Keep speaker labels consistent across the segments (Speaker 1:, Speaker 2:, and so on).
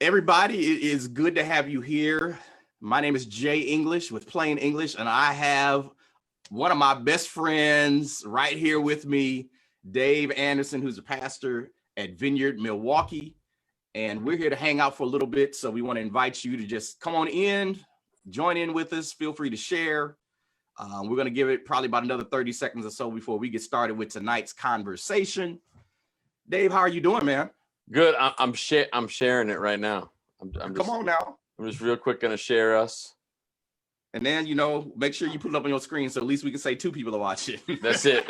Speaker 1: Everybody, it is good to have you here. My name is Jay English with Plain English, and I have one of my best friends right here with me, Dave Anderson, who's a pastor at Vineyard Milwaukee. And we're here to hang out for a little bit. So we want to invite you to just come on in, join in with us. Feel free to share. We're going to give it probably about another 30 seconds or so before we get started with tonight's conversation. Dave, how are you doing, man?
Speaker 2: Good. I'm sharing it right now.
Speaker 1: Come on now.
Speaker 2: I'm just real quick going to share us.
Speaker 1: And then, make sure you put it up on your screen so at least we can say two people are watching.
Speaker 2: That's it.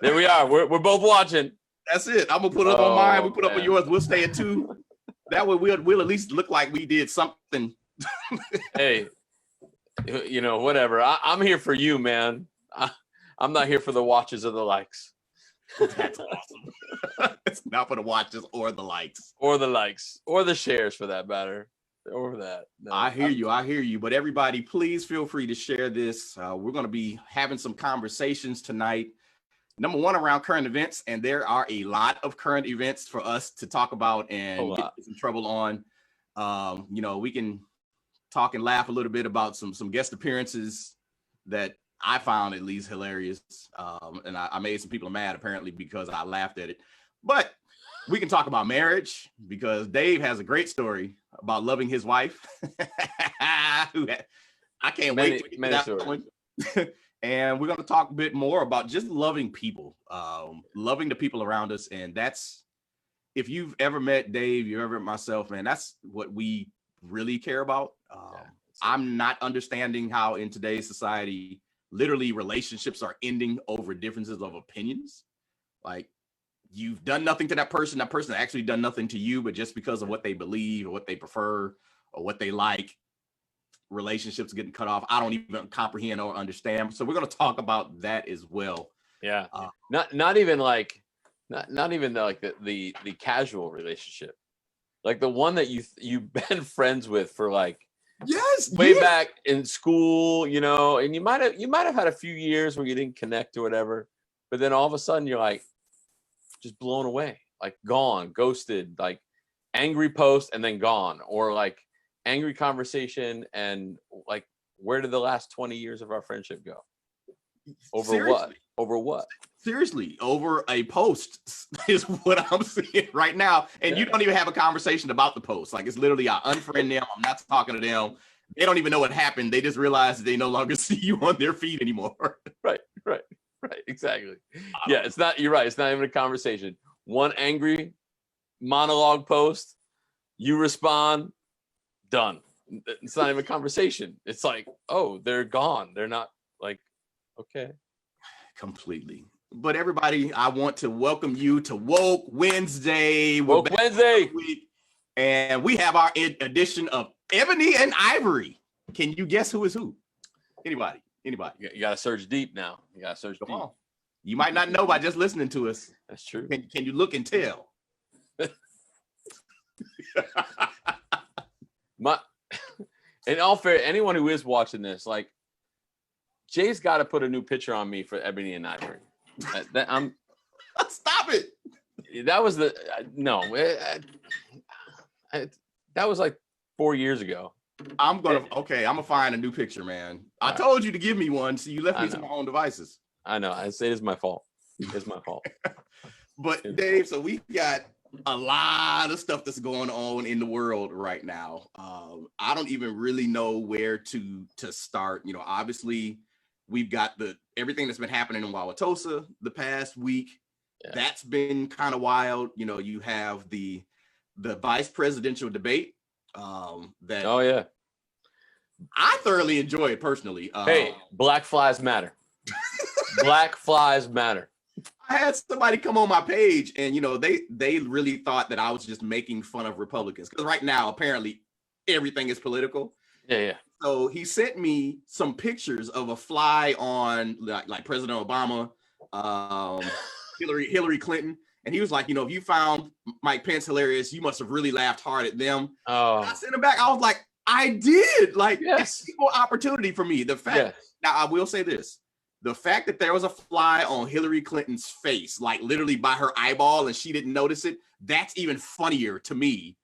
Speaker 2: There we are. We're both watching.
Speaker 1: That's it. I'm going to put it up on mine. We put it up on yours. We'll stay at two. That way we'll at least look like we did something.
Speaker 2: Hey, whatever. I'm here for you, man. I'm not here for the watches or the likes.
Speaker 1: That's awesome. It's not for the watches or the likes.
Speaker 2: Or the likes. Or the shares, for that matter. Or that. No,
Speaker 1: I hear you. But everybody, please feel free to share this. We're going to be having some conversations tonight. Number one, around current events. And there are a lot of current events for us to talk about and get some trouble on. We can talk and laugh a little bit about some guest appearances that I found at least hilarious. And I made some people mad apparently because I laughed at it. But we can talk about marriage because Dave has a great story about loving his wife. I can't wait to get that one. And we're going to talk a bit more about just loving people, loving the people around us. And that's, if you've ever met Dave, you've ever met myself, man, that's what we really care about. I'm not understanding how in today's society, literally relationships are ending over differences of opinions. Like, you've done nothing to that person actually done nothing to you, but just because of what they believe or what they prefer or what they like, relationships are getting cut off. I don't even comprehend or understand. So we're going to talk about that as well.
Speaker 2: Yeah. Not even like the casual relationship, like the one that you've been friends with for like, way back in school, and you might have had a few years where you didn't connect or whatever, but then all of a sudden you're like just blown away, like gone, ghosted, like angry post and then gone, or like angry conversation and like, where did the last 20 years of our friendship go? Over what?
Speaker 1: Seriously, over a post is what I'm seeing right now. And you don't even have a conversation about the post. Like, it's literally, I unfriend them. I'm not talking to them. They don't even know what happened. They just realize that they no longer see you on their feed anymore.
Speaker 2: Right. Exactly. Yeah, it's not, you're right. It's not even a conversation. One angry monologue post, you respond, done. It's not even a conversation. It's like, oh, they're gone. They're not, like, okay.
Speaker 1: Completely. But everybody, I want to welcome you to Woke Wednesday.
Speaker 2: Woke Wednesday.
Speaker 1: And we have our edition of Ebony and Ivory. Can you guess who is who? Anybody?
Speaker 2: You got to search deep now.
Speaker 1: Come on. You might not know by just listening to us.
Speaker 2: That's true.
Speaker 1: Can you look and tell?
Speaker 2: In all fair, anyone who is watching this, like, Jay's got to put a new picture on me for Ebony and Ivory.
Speaker 1: Stop it.
Speaker 2: That was that was like 4 years ago.
Speaker 1: I'm gonna find a new picture, man. I told you to give me one, so you left me to my own devices.
Speaker 2: I know. I say it's my fault. It's my fault.
Speaker 1: But Dave, so we got a lot of stuff that's going on in the world right now. I don't even really know where to start. Obviously, we've got everything that's been happening in Wauwatosa the past week. Yeah. That's been kind of wild. You have the vice presidential debate. I thoroughly enjoy it personally.
Speaker 2: Hey, Black Flies Matter. Black Flies Matter.
Speaker 1: I had somebody come on my page and, they really thought that I was just making fun of Republicans because right now, apparently everything is political.
Speaker 2: Yeah.
Speaker 1: So he sent me some pictures of a fly on like President Obama, Hillary Clinton. And he was like, if you found Mike Pence hilarious, you must have really laughed hard at them.
Speaker 2: Oh.
Speaker 1: I sent him back. I was like, I did. Like, it's equal opportunity for me. The fact, now I will say this. The fact that there was a fly on Hillary Clinton's face, like literally by her eyeball, and she didn't notice it, that's even funnier to me.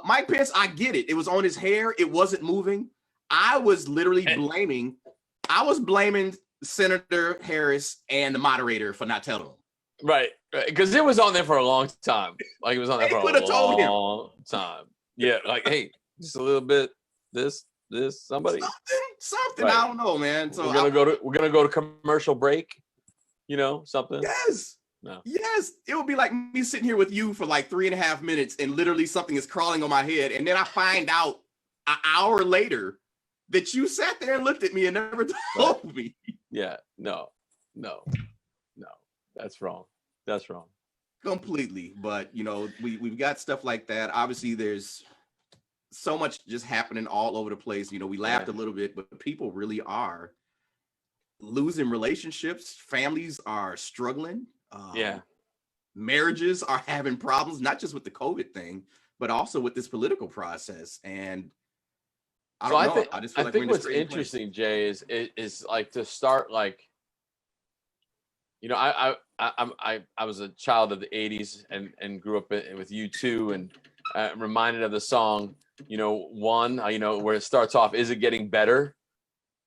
Speaker 1: Mike Pence, I get it. It was on his hair. It wasn't moving. I was literally blaming Senator Harris and the moderator for not telling him.
Speaker 2: Right. Because it was on there for a long time. Like, it was on there for a long time. Yeah. Like, hey, just a little bit, this, somebody.
Speaker 1: Something. Right. I don't know, man. So
Speaker 2: we're gonna go to commercial break. You know, something.
Speaker 1: Yes. No. Yes. It would be like me sitting here with you for like 3.5 minutes and literally something is crawling on my head. And then I find out an hour later that you sat there and looked at me and never told me.
Speaker 2: Yeah. No. That's wrong.
Speaker 1: Completely. But, you know, we've got stuff like that. Obviously, there's so much just happening all over the place. You know, we laughed a little bit, but people really are losing relationships. Families are struggling. Marriages are having problems, not just with the COVID thing, but also with this political process. And I think
Speaker 2: what's interesting, Jay, is like to start, like, you know, I was a child of the 80s and grew up with U2, and reminded of the song, you know, where it starts off, is it getting better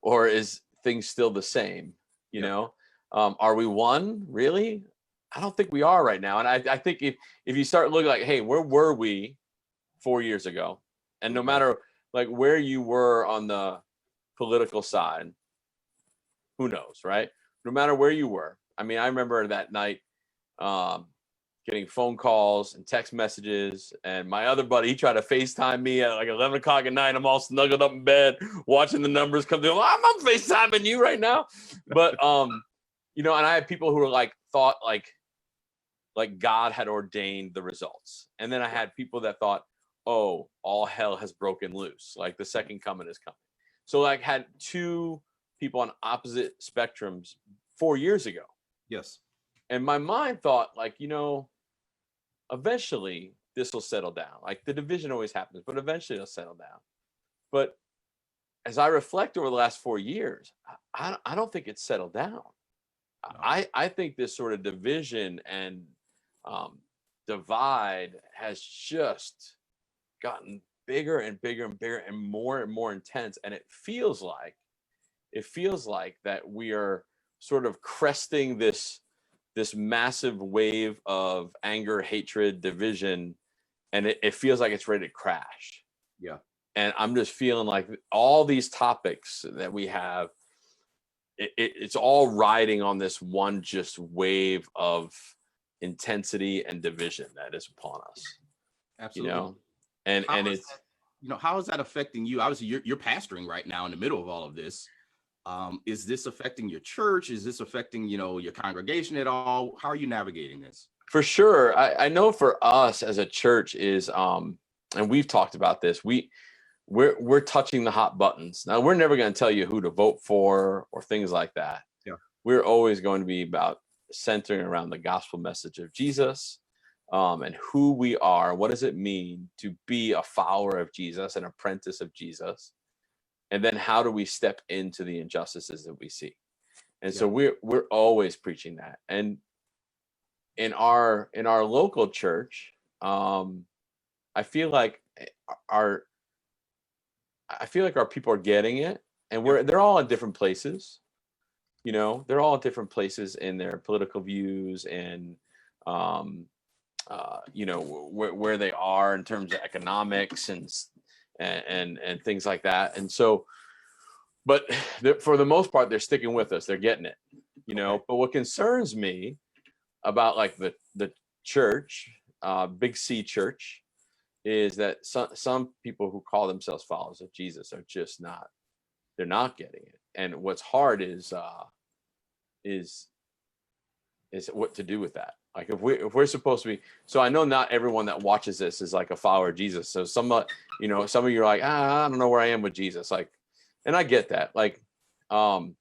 Speaker 2: or is things still the same? You know, are we one, really? I don't think we are right now. And I think if you start looking like, hey, where were we 4 years ago? And no matter like where you were on the political side, who knows, right? No matter where you were. I mean, I remember that night getting phone calls and text messages, and my other buddy, he tried to FaceTime me at like 11 o'clock at night. I'm all snuggled up in bed watching the numbers come through. I'm FaceTiming you right now. But, you know, and I had people who were like, thought like God had ordained the results. And then I had people that thought, oh, all hell has broken loose. Like the second coming is coming. So like had two people on opposite spectrums 4 years ago.
Speaker 1: Yes.
Speaker 2: And my mind thought, like, you know, eventually this will settle down. Like the division always happens, but eventually it'll settle down. But as I reflect over the last 4 years, I don't think it's settled down. No. I think this sort of division and divide has just gotten bigger and bigger and bigger and more intense. And it feels like that we are sort of cresting this massive wave of anger, hatred, division, and it feels like it's ready to crash.
Speaker 1: Yeah.
Speaker 2: And I'm just feeling like all these topics that we have, it's all riding on this one just wave of intensity and division that is upon us.
Speaker 1: Absolutely.
Speaker 2: You know, and it's
Speaker 1: that, you know, how is that affecting you? Obviously, you're pastoring right now in the middle of all of this. Is this affecting your church? Is this affecting, you know, your congregation at all? How are you navigating this?
Speaker 2: For sure. I know for us as a church is, and we've talked about this, we're touching the hot buttons. Now, we're never going to tell you who to vote for or things like that.
Speaker 1: Yeah.
Speaker 2: We're always going to be about centering around the gospel message of Jesus, and who we are. What does it mean to be a follower of Jesus, an apprentice of Jesus? And then how do we step into the injustices that we see? And so we're always preaching that. And in our local church, I feel like our people are getting it, and they're all in different places. You know, they're all in different places in their political views and you know, where they are in terms of economics and things like that. And so, but for the most part, they're sticking with us. They're getting it, you know. Okay. But what concerns me about like the church, Big C church, is that some people who call themselves followers of Jesus are just not. They're not getting it. And what's hard is what to do with that. Like if we're supposed to be, so I know not everyone that watches this is like a follower of Jesus. So some of you are like, I don't know where I am with Jesus. Like, and I get that. Like, and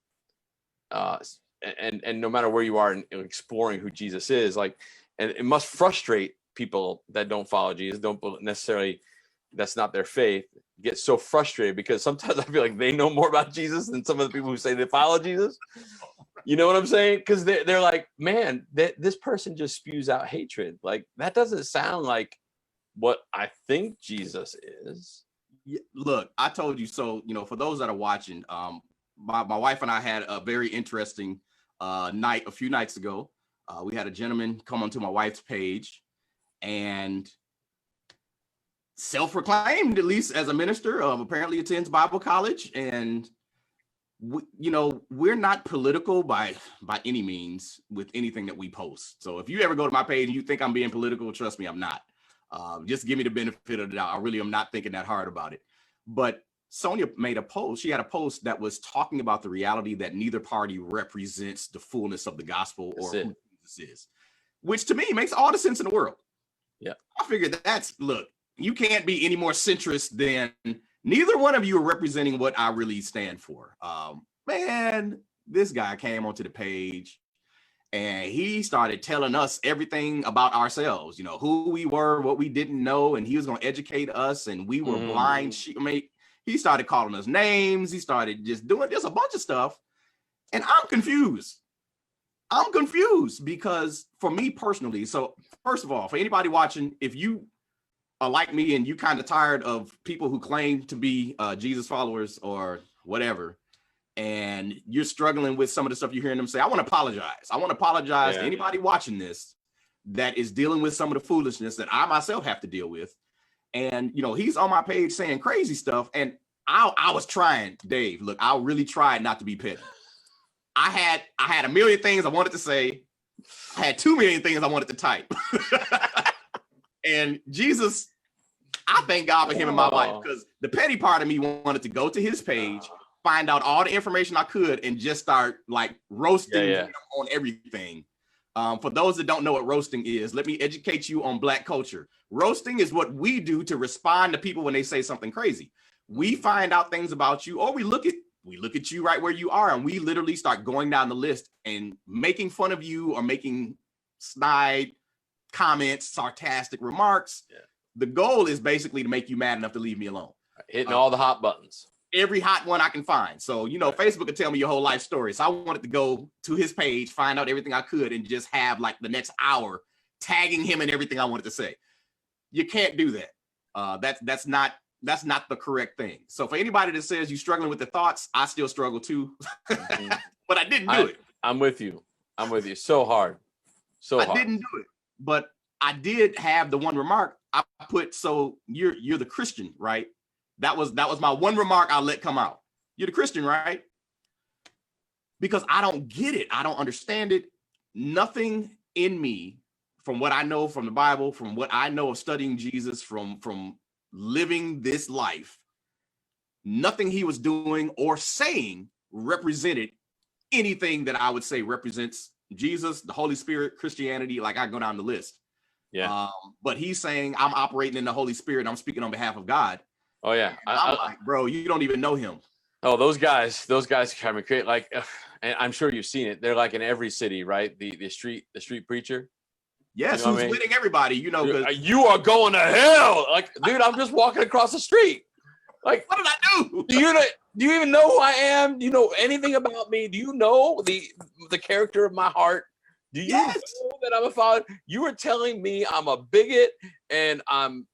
Speaker 2: no matter where you are in exploring who Jesus is, like, and it must frustrate people that don't follow Jesus, don't necessarily, that's not their faith, get so frustrated because sometimes I feel like they know more about Jesus than some of the people who say they follow Jesus. You know what I'm saying? Because they're like, man, this person just spews out hatred. Like, that doesn't sound like what I think Jesus is.
Speaker 1: Yeah, look, I told you so. For those that are watching, my wife and I had a very interesting night a few nights ago. We had a gentleman come onto my wife's page and self-proclaimed, at least as a minister, apparently attends Bible college, and we're not political by any means with anything that we post. So if you ever go to my page and you think I'm being political, trust me, I'm not. Just give me the benefit of the doubt. I really am not thinking that hard about it. But Sonia made a post. She had a post that was talking about the reality that neither party represents the fullness of the gospel or who Jesus is, which to me makes all the sense in the world.
Speaker 2: Yeah,
Speaker 1: I figured look, you can't be any more centrist than neither one of you are representing what I really stand for. Man, this guy came onto the page and he started telling us everything about ourselves, who we were, what we didn't know, and he was going to educate us, and we were blind sheep. I mean, he started calling us names. He started just doing just a bunch of stuff, and I'm confused. I'm confused because for me personally, so first of all, for anybody watching, if you are like me and you kind of tired of people who claim to be Jesus followers or whatever, and you're struggling with some of the stuff you're hearing them say, I want to apologize. I want to apologize to anybody watching this that is dealing with some of the foolishness that I myself have to deal with. And, he's on my page saying crazy stuff. And I was trying, Dave, look, I really tried not to be petty. I had a million things I wanted to say. I had 2 million things I wanted to type. And Jesus, I thank God for him in my life, because the petty part of me wanted to go to his page, find out all the information I could, and just start like roasting him on everything. For those that don't know what roasting is, let me educate you on Black culture. Roasting is what we do to respond to people when they say something crazy. We find out things about you, or we look at you right where you are, and we literally start going down the list and making fun of you or making snide comments, sarcastic remarks. Yeah. The goal is basically to make you mad enough to leave me alone.
Speaker 2: Hitting all the hot buttons.
Speaker 1: Every hot one I can find. So, Facebook could tell me your whole life story. So I wanted to go to his page, find out everything I could, and just have like the next hour tagging him in everything I wanted to say. You can't do that. That's not the correct thing. So for anybody that says you're struggling with the thoughts, I still struggle too. But I didn't do it.
Speaker 2: I'm with you. So hard.
Speaker 1: I didn't do it. But I did have the one remark I put. So you're the Christian, right? That was my one remark I let come out. You're the Christian, right? Because I don't get it. I don't understand it. Nothing in me, from what I know from the Bible, from what I know of studying Jesus, from living this life, nothing he was doing or saying represented anything that I would say represents Jesus, the Holy Spirit, Christianity. Like, I go down the list.
Speaker 2: Yeah.
Speaker 1: But he's saying I'm operating in the Holy Spirit. I'm speaking on behalf of God.
Speaker 2: Oh yeah.
Speaker 1: I'm like, bro, you don't even know him.
Speaker 2: Oh, those guys kind of create like, and I'm sure you've seen it. They're like in every city, right? The street preacher.
Speaker 1: Yes, who's winning everybody?
Speaker 2: You are going to hell. Like, dude, I'm just walking across the street. Like,
Speaker 1: what did I do?
Speaker 2: Do you even know who I am? Do you know anything about me? Do you know the character of my heart? Do you know that I'm a father? You were telling me I'm a bigot and I'm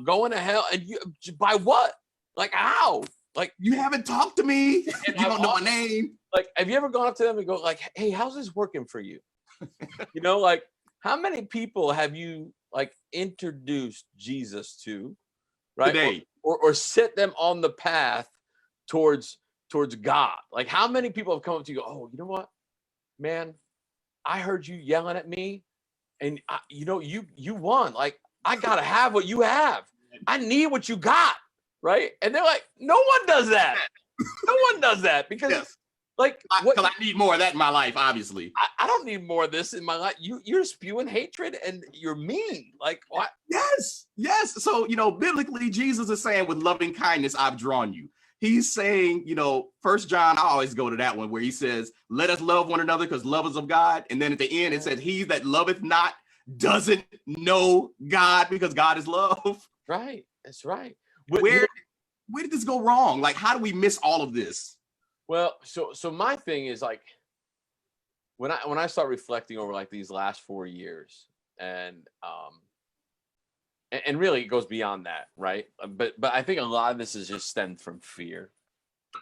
Speaker 2: going to hell. And you, by what? Like, how? Like,
Speaker 1: you haven't talked to me. You don't know my name.
Speaker 2: Like, have you ever gone up to them and go like, hey, how's this working for you? Like, how many people have you like introduced Jesus to, right?
Speaker 1: Today.
Speaker 2: Or set them on the path towards God? Like, how many people have come up to you and go, oh, you know what, man? I heard you yelling at me, and you won. Like, I gotta have what you have. I need what you got, right? And they're like, no one does that. No one does that because, like,
Speaker 1: because I need more of that in my life. Obviously,
Speaker 2: I don't need more of this in my life. You're spewing hatred and you're mean. Like, what?
Speaker 1: Yes. So biblically, Jesus is saying, "With loving kindness, I've drawn you." He's saying, 1 John, I always go to that one where he says, let us love one another because love is of God. And then at the end, it says, he that loveth not doesn't know God because God is love.
Speaker 2: Right. That's right.
Speaker 1: Where did this go wrong? Like, how do we miss all of this?
Speaker 2: Well, so my thing is like, when I start reflecting over like these last 4 years, and really it goes beyond that, right? But I think a lot of this is just stemmed from fear.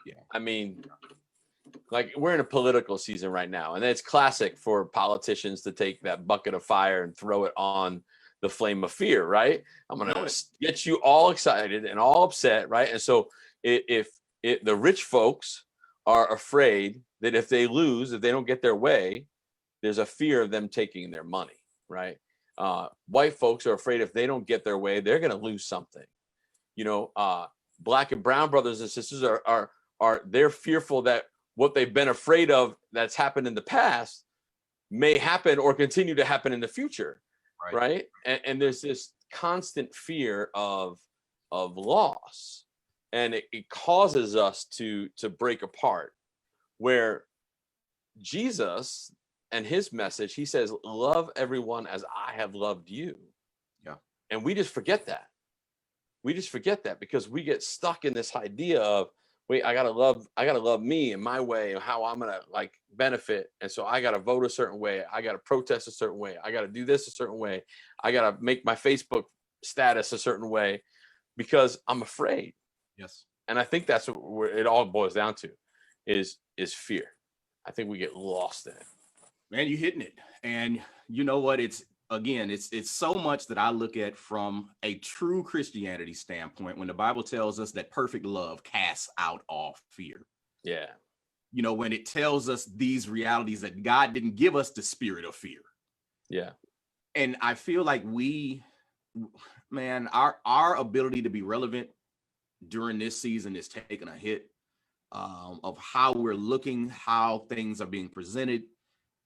Speaker 1: Yeah.
Speaker 2: I mean, like we're in a political season right now, and it's classic for politicians to take that bucket of fire and throw it on the flame of fear, right? I'm going to get you all excited and all upset, right? And so if the rich folks are afraid that if they lose, if they don't get their way, there's a fear of them taking their money, right? White folks are afraid if they don't get their way, they're going to lose something. You know, Black and brown brothers and sisters are they're fearful that what they've been afraid of that's happened in the past may happen or continue to happen in the future, right? And there's this constant fear of loss, and it causes us to break apart. Where Jesus and his message, he says, love everyone as I have loved you.
Speaker 1: Yeah. And
Speaker 2: we just forget that. We just forget that because we get stuck in this idea of, wait, I gotta love me and my way and how I'm gonna like benefit. And so I gotta vote a certain way. I gotta protest a certain way. I gotta do this a certain way. I gotta make my Facebook status a certain way because I'm afraid.
Speaker 1: Yes.
Speaker 2: And I think that's what it all boils down to is fear. I think we get lost in it.
Speaker 1: Man, you're hitting it. And you know what? It's so much that I look at from a true Christianity standpoint when the Bible tells us that perfect love casts out all fear.
Speaker 2: Yeah.
Speaker 1: You know, when it tells us these realities that God didn't give us the spirit of fear.
Speaker 2: Yeah.
Speaker 1: And I feel like our ability to be relevant during this season is taking a hit of how we're looking, how things are being presented.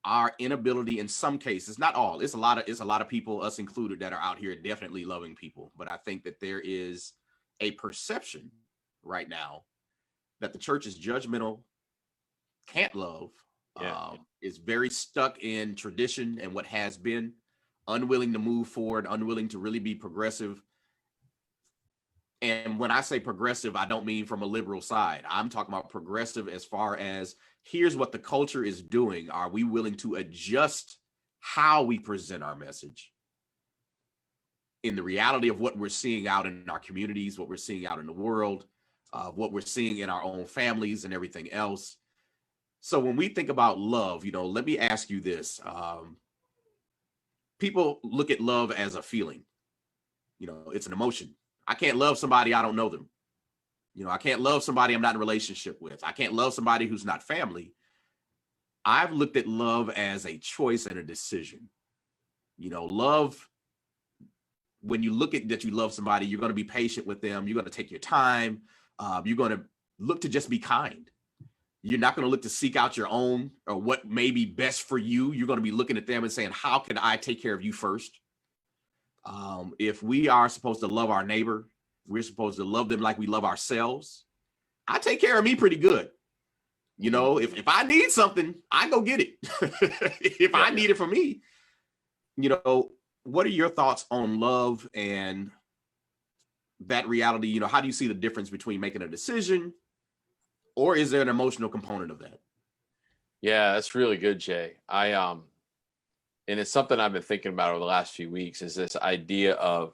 Speaker 1: Our inability in some cases, not all, it's a lot of people, us included, that are out here definitely loving people. But I think that there is a perception right now that the church is judgmental, can't love, is very stuck in tradition and what has been, unwilling to move forward, unwilling to really be progressive. And when I say progressive, I don't mean from a liberal side. I'm talking about progressive as far as here's what the culture is doing. Are we willing to adjust how we present our message in the reality of what we're seeing out in our communities, what we're seeing out in the world, what we're seeing in our own families and everything else? So when we think about love, you know, let me ask you this. People look at love as a feeling. You know, it's an emotion. I can't love somebody I don't know them. You know, I can't love somebody I'm not in a relationship with. I can't love somebody who's not family. I've looked at love as a choice and a decision. You know, love, when you look at that you love somebody, you're going to be patient with them. You're going to take your time. You're going to look to just be kind. You're not going to look to seek out your own or what may be best for you. You're going to be looking at them and saying, how can I take care of you first? If we are supposed to love our neighbor, we're supposed to love them like we love ourselves. I take care of me pretty good. You know, if I need something, I go get it. If I need it for me, you know, what are your thoughts on love and that reality? You know, how do you see the difference between making a decision, or is there an emotional component of that?
Speaker 2: Yeah, that's really good, Jay. And it's something I've been thinking about over the last few weeks is this idea of,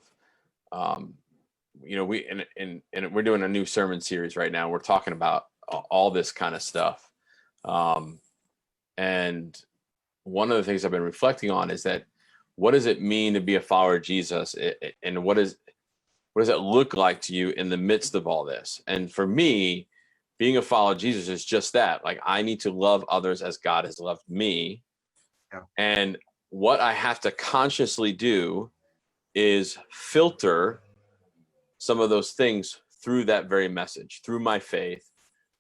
Speaker 2: you know, we're doing a new sermon series right now. We're talking about all this kind of stuff. And one of the things I've been reflecting on is that what does it mean to be a follower of Jesus? And what does it look like to you in the midst of all this? And for me, being a follower of Jesus is just that. Like, I need to love others as God has loved me.
Speaker 1: Yeah.
Speaker 2: And what I have to consciously do is filter some of those things through that very message, through my faith,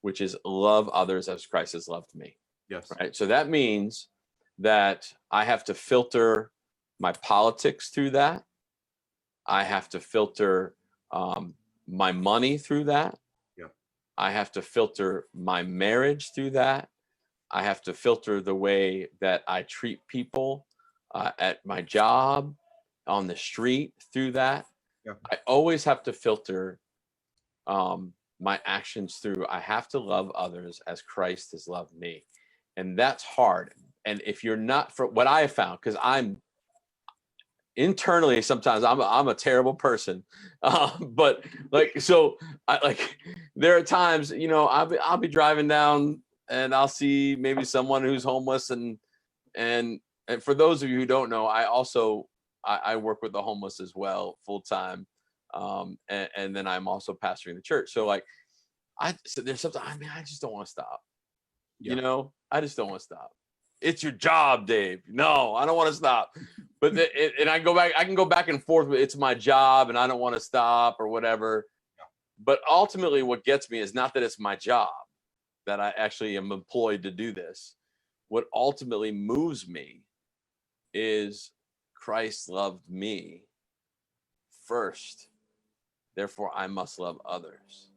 Speaker 2: which is love others as Christ has loved me.
Speaker 1: Yes.
Speaker 2: Right. So that means that I have to filter my politics through that. I have to filter my money through that.
Speaker 1: Yeah.
Speaker 2: I have to filter my marriage through that. I have to filter the way that I treat people at my job, on the street through that.
Speaker 1: Yeah.
Speaker 2: I always have to filter my actions through. I have to love others as Christ has loved me. And that's hard. if you're not, for what I have found, because I'm internally sometimes I'm a terrible person, but like, so I like, there are times, you know, I'll be driving down and I'll see maybe someone who's homeless, and for those of you who don't know, I work with the homeless as well, full time, and then I'm also pastoring the church. So like, so there's something, I mean, I just don't want to stop.
Speaker 1: Yeah.
Speaker 2: You know, I just don't want to stop. It's your job, Dave. No, I don't want to stop. But and I can go back and forth with, it's my job and I don't want to stop or whatever.
Speaker 1: Yeah.
Speaker 2: But ultimately what gets me is not that it's my job, that I actually am employed to do this. What ultimately moves me is Christ loved me first. Therefore, I must love others.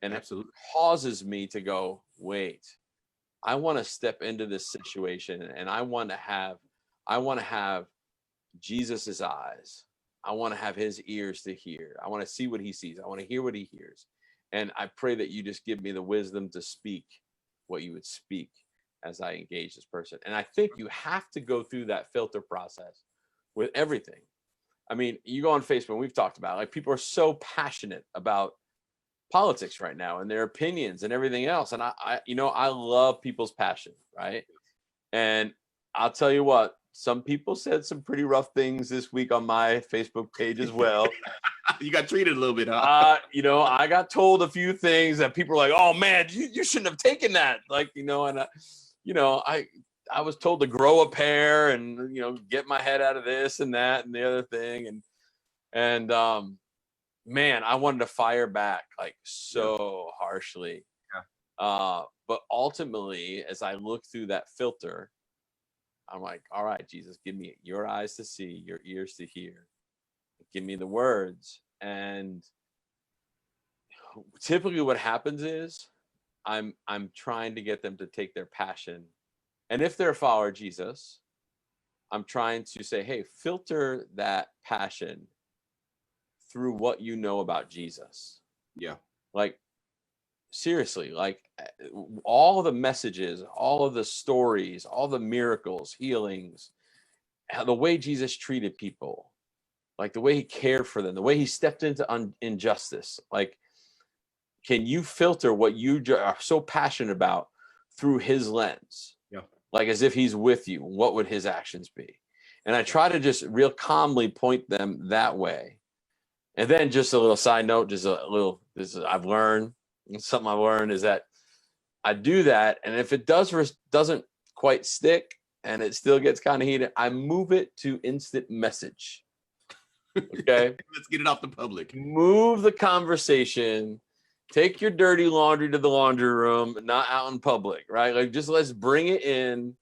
Speaker 2: And
Speaker 1: absolutely,
Speaker 2: it causes me to go, wait, I want to step into this situation, and I want to have Jesus's eyes. I want to have his ears to hear. I want to see what he sees. I want to hear what he hears. And I pray that you just give me the wisdom to speak what you would speak as I engage this person. And I think you have to go through that filter process with everything. I mean, you go on Facebook, we've talked about, like, people are so passionate about politics right now and their opinions and everything else. And I love people's passion, right? And I'll tell you what, some people said some pretty rough things this week on my Facebook page as well.
Speaker 1: You got treated a little bit, huh?
Speaker 2: I got told a few things that people are like, oh man, you shouldn't have taken that. Like, and I was told to grow a pair and, get my head out of this and that and the other thing. And man, I wanted to fire back like so harshly.
Speaker 1: Yeah.
Speaker 2: But ultimately, as I look through that filter, I'm like, all right, Jesus, give me your eyes to see, your ears to hear. Give me the words. And typically what happens is I'm trying to get them to take their passion. And if they're a follower of Jesus, I'm trying to say, hey, filter that passion through what you know about Jesus.
Speaker 1: Yeah.
Speaker 2: Like, seriously, like all the messages, all of the stories, all the miracles, healings, the way Jesus treated people, like the way he cared for them, the way he stepped into injustice. Like, can you filter what you are so passionate about through his lens?
Speaker 1: Yeah.
Speaker 2: Like, as if he's with you, what would his actions be? And I try to just real calmly point them that way. And then just a little side note, I've learned, something I've learned is that I do that. And if it doesn't quite stick and it still gets kind of heated, I move it to instant message. Okay.
Speaker 1: Let's get it off the public.
Speaker 2: Move the conversation. Take your dirty laundry to the laundry room, not out in public, right? Like, just let's bring it in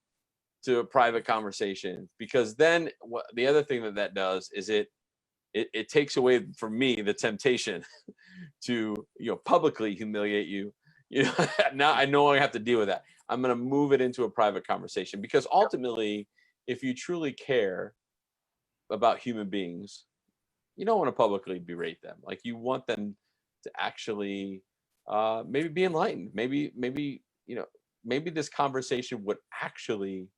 Speaker 2: to a private conversation, because then the other thing that does is it takes away from me the temptation to, publicly humiliate you. Now I no longer have to deal with that. I'm going to move it into a private conversation, because ultimately, if you truly care about human beings, you don't want to publicly berate them. Like, you want them to actually maybe be enlightened. Maybe this conversation would actually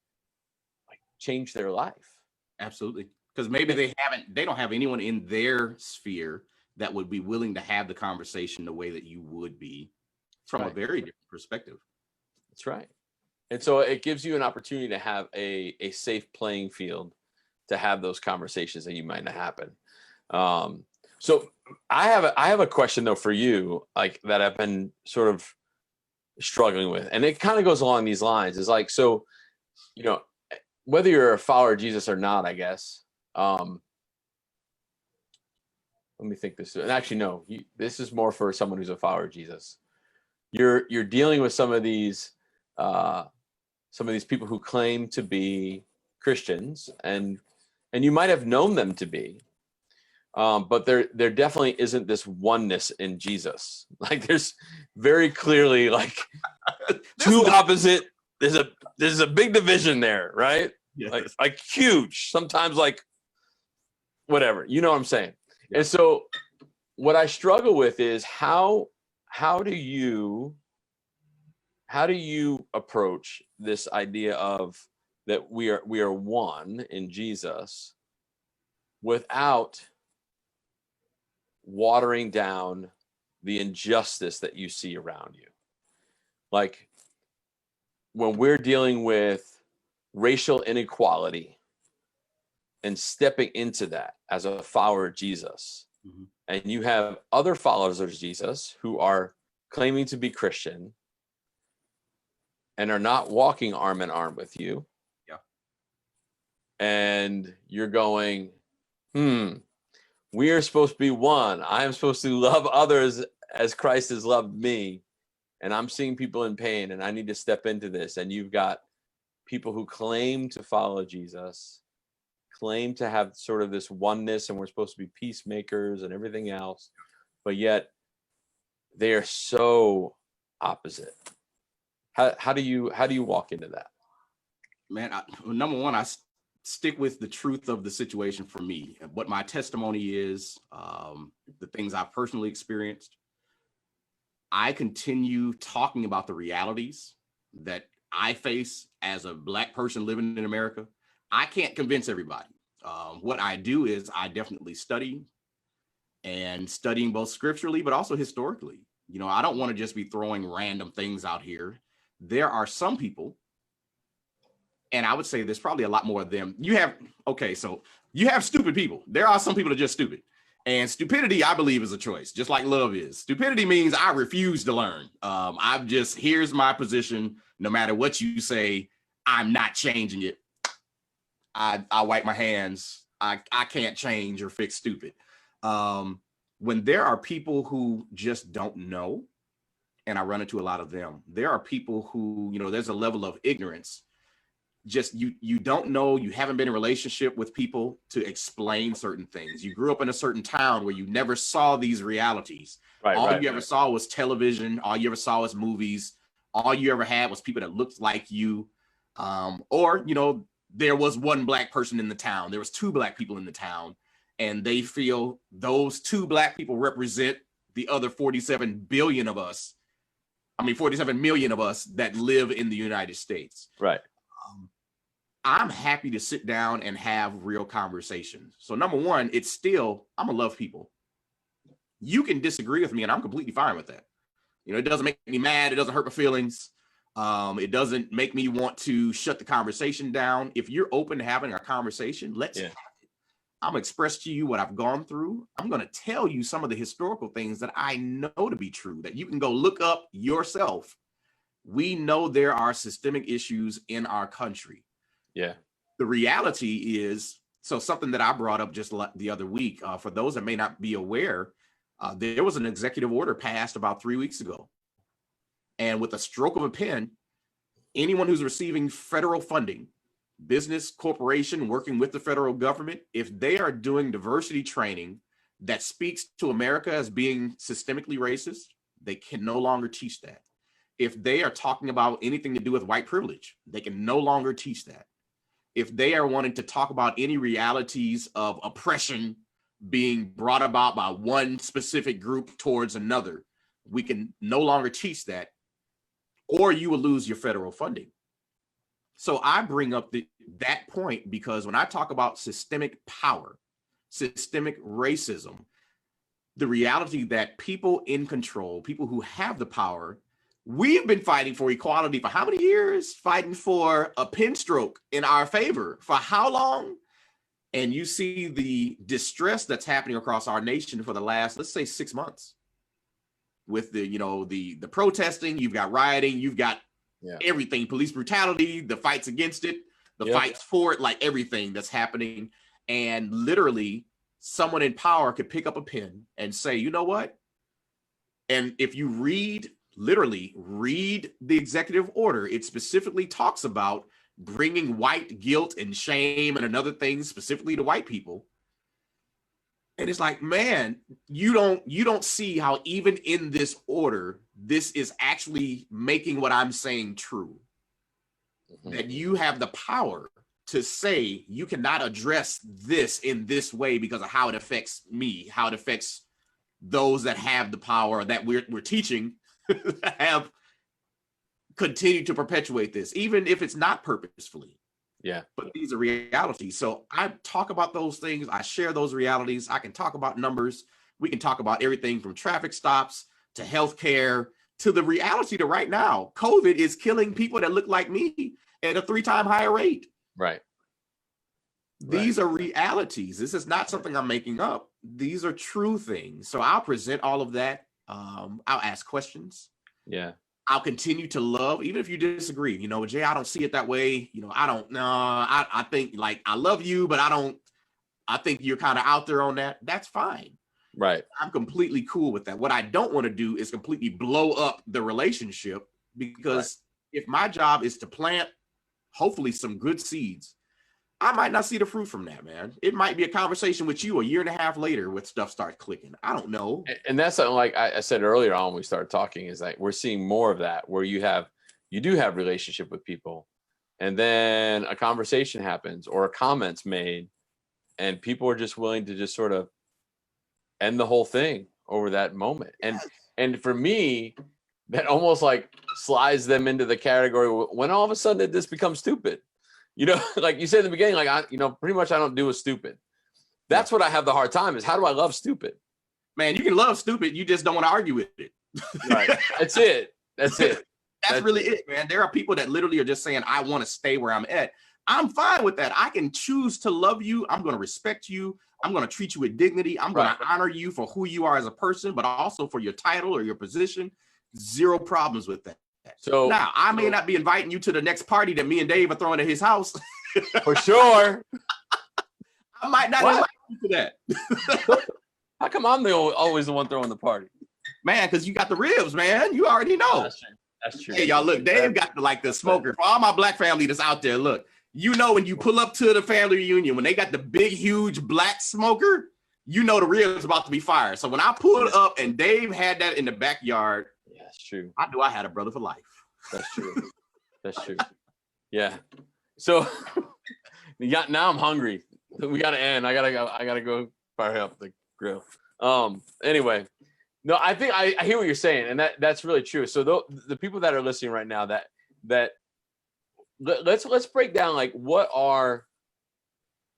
Speaker 2: like change their life.
Speaker 1: Absolutely. Because maybe they don't have anyone in their sphere that would be willing to have the conversation the way that you would be, from a very different perspective.
Speaker 2: That's right. And so it gives you an opportunity to have a safe playing field to have those conversations that you might not happen. So I have a question though for you, like, that I've been sort of struggling with, and it kind of goes along these lines. Is like, so, whether you're a follower of Jesus or not, I guess. Let me think this. And actually, no, this is more for someone who's a follower of Jesus. You're dealing with some of these people who claim to be Christians, and you might have known them to be, but there definitely isn't this oneness in Jesus. Like, there's very clearly like two opposite. There's a big division there, right? Yes. Like huge. Sometimes like whatever. You know what I'm saying? Yeah. And so what I struggle with is how do you approach this idea of that we are one in Jesus without watering down the injustice that you see around you. Like when we're dealing with racial inequality and stepping into that as a follower of Jesus, and you have other followers of Jesus who are claiming to be Christian and are not walking arm in arm with you.
Speaker 1: Yeah.
Speaker 2: And you're going, we are supposed to be one. I am supposed to love others as Christ has loved me. And I'm seeing people in pain and I need to step into this. And you've got people who claim to follow Jesus, claim to have sort of this oneness, and we're supposed to be peacemakers and everything else. But yet they are so opposite. How do you walk into that?
Speaker 1: Man, number one, I stick with the truth of the situation for me. What my testimony is, the things I've personally experienced. I continue talking about the realities that I face as a Black person living in America. I can't convince everybody. What I do is I definitely study, and studying both scripturally, but also historically. You know, I don't want to just be throwing random things out here. There are some people, and I would say there's probably a lot more of them. You have stupid people. There are some people that are just stupid. And stupidity, I believe, is a choice, just like love is. Stupidity means I refuse to learn. Here's my position. No matter what you say, I'm not changing it. I wipe my hands. I can't change or fix stupid. When there are people who just don't know, and I run into a lot of them, there are people who, there's a level of ignorance. Just you don't know, you haven't been in a relationship with people to explain certain things. You grew up in a certain town where you never saw these realities. All you ever saw was television. All you ever saw was movies. All you ever had was people that looked like you. Or there was one Black person in the town. There was two Black people in the town, and they feel those two Black people represent the other 47 million of us that live in the United States.
Speaker 2: Right.
Speaker 1: I'm happy to sit down and have real conversations. So number one, I'm gonna love people. You can disagree with me and I'm completely fine with that. It doesn't make me mad. It doesn't hurt my feelings. It doesn't make me want to shut the conversation down. If you're open to having a conversation, let's have it. I'm gonna express to you what I've gone through. I'm gonna tell you some of the historical things that I know to be true that you can go look up yourself. We know there are systemic issues in our country.
Speaker 2: Yeah.
Speaker 1: The reality is, so something that I brought up just the other week, for those that may not be aware, there was an executive order passed about 3 weeks ago. And with a stroke of a pen, anyone who's receiving federal funding, business, corporation, working with the federal government, if they are doing diversity training that speaks to America as being systemically racist, they can no longer teach that. If they are talking about anything to do with white privilege, they can no longer teach that. If they are wanting to talk about any realities of oppression being brought about by one specific group towards another, we can no longer teach that, or you will lose your federal funding. So I bring up that point because when I talk about systemic power, systemic racism, the reality that people in control, people who have the power, we've been fighting for equality for how many years? Fighting for a pen stroke in our favor for how long? And you see the distress that's happening across our nation for the last, let's say, 6 months. With the protesting, you've got rioting, you've got everything, police brutality, the fights against it, the fights for it, like everything that's happening. And literally, someone in power could pick up a pen and say, you know what? And if you literally read the executive order, it specifically talks about bringing white guilt and shame and another thing specifically to white people. And it's like, man, you don't see how even in this order, this is actually making what I'm saying true. Mm-hmm. That you have the power to say you cannot address this in this way because of how it affects me, how it affects those that have the power that we're teaching have continued to perpetuate this, even if it's not purposefully.
Speaker 2: Yeah.
Speaker 1: But these are realities. So I talk about those things. I share those realities. I can talk about numbers. We can talk about everything from traffic stops to healthcare to the reality to right now. COVID is killing people that look like me at a 3-time higher rate.
Speaker 2: Right.
Speaker 1: These are realities. This is not something I'm making up. These are true things. So I'll present all of that. I'll ask questions.
Speaker 2: Yeah.
Speaker 1: I'll continue to love, even if you disagree. You know, Jay, I don't see it that way. You know, I don't know. I think like I love you, but I think you're kind of out there on that. That's fine.
Speaker 2: Right.
Speaker 1: I'm completely cool with that. What I don't want to do is completely blow up the relationship, because if my job is to plant, hopefully, some good seeds, I might not see the fruit from that, man. It might be a conversation with you a year and a half later when stuff starts clicking. I don't know.
Speaker 2: And that's something like I said earlier on when we started talking, is like we're seeing more of that, where you do have relationship with people, and then a conversation happens or a comment's made, and people are just willing to just sort of end the whole thing over that moment. And for me, that almost like slides them into the category when all of a sudden this becomes stupid. You know, like you said in the beginning, like pretty much I don't do a stupid. That's what I have the hard time is, how do I love stupid?
Speaker 1: Man, you can love stupid. You just don't want to argue with it.
Speaker 2: Right. That's it. That's
Speaker 1: really it, man. There are people that literally are just saying, I want to stay where I'm at. I'm fine with that. I can choose to love you. I'm going to respect you. I'm going to treat you with dignity. I'm going to honor you for who you are as a person, but also for your title or your position. Zero problems with that. So now I may not be inviting you to the next party that me and Dave are throwing at his house.
Speaker 2: For sure.
Speaker 1: I might not invite you to that.
Speaker 2: How come I'm always the one throwing the party?
Speaker 1: Man, because you got the ribs, man. You already know.
Speaker 2: That's true.
Speaker 1: Hey, y'all, look, Dave got the smoker. For all my black family that's out there, look, you know, when you pull up to the family reunion, when they got the big, huge black smoker, you know the ribs about to be fired. So when I pulled up and Dave had that in the backyard,
Speaker 2: yeah, that's true.
Speaker 1: I knew I had a brother for life.
Speaker 2: That's true. That's true. Yeah. So now I'm hungry. We gotta end. I gotta go fire up the grill. Anyway, no, I think I hear what you're saying, and that's really true. So the people that are listening right now, that let's break down like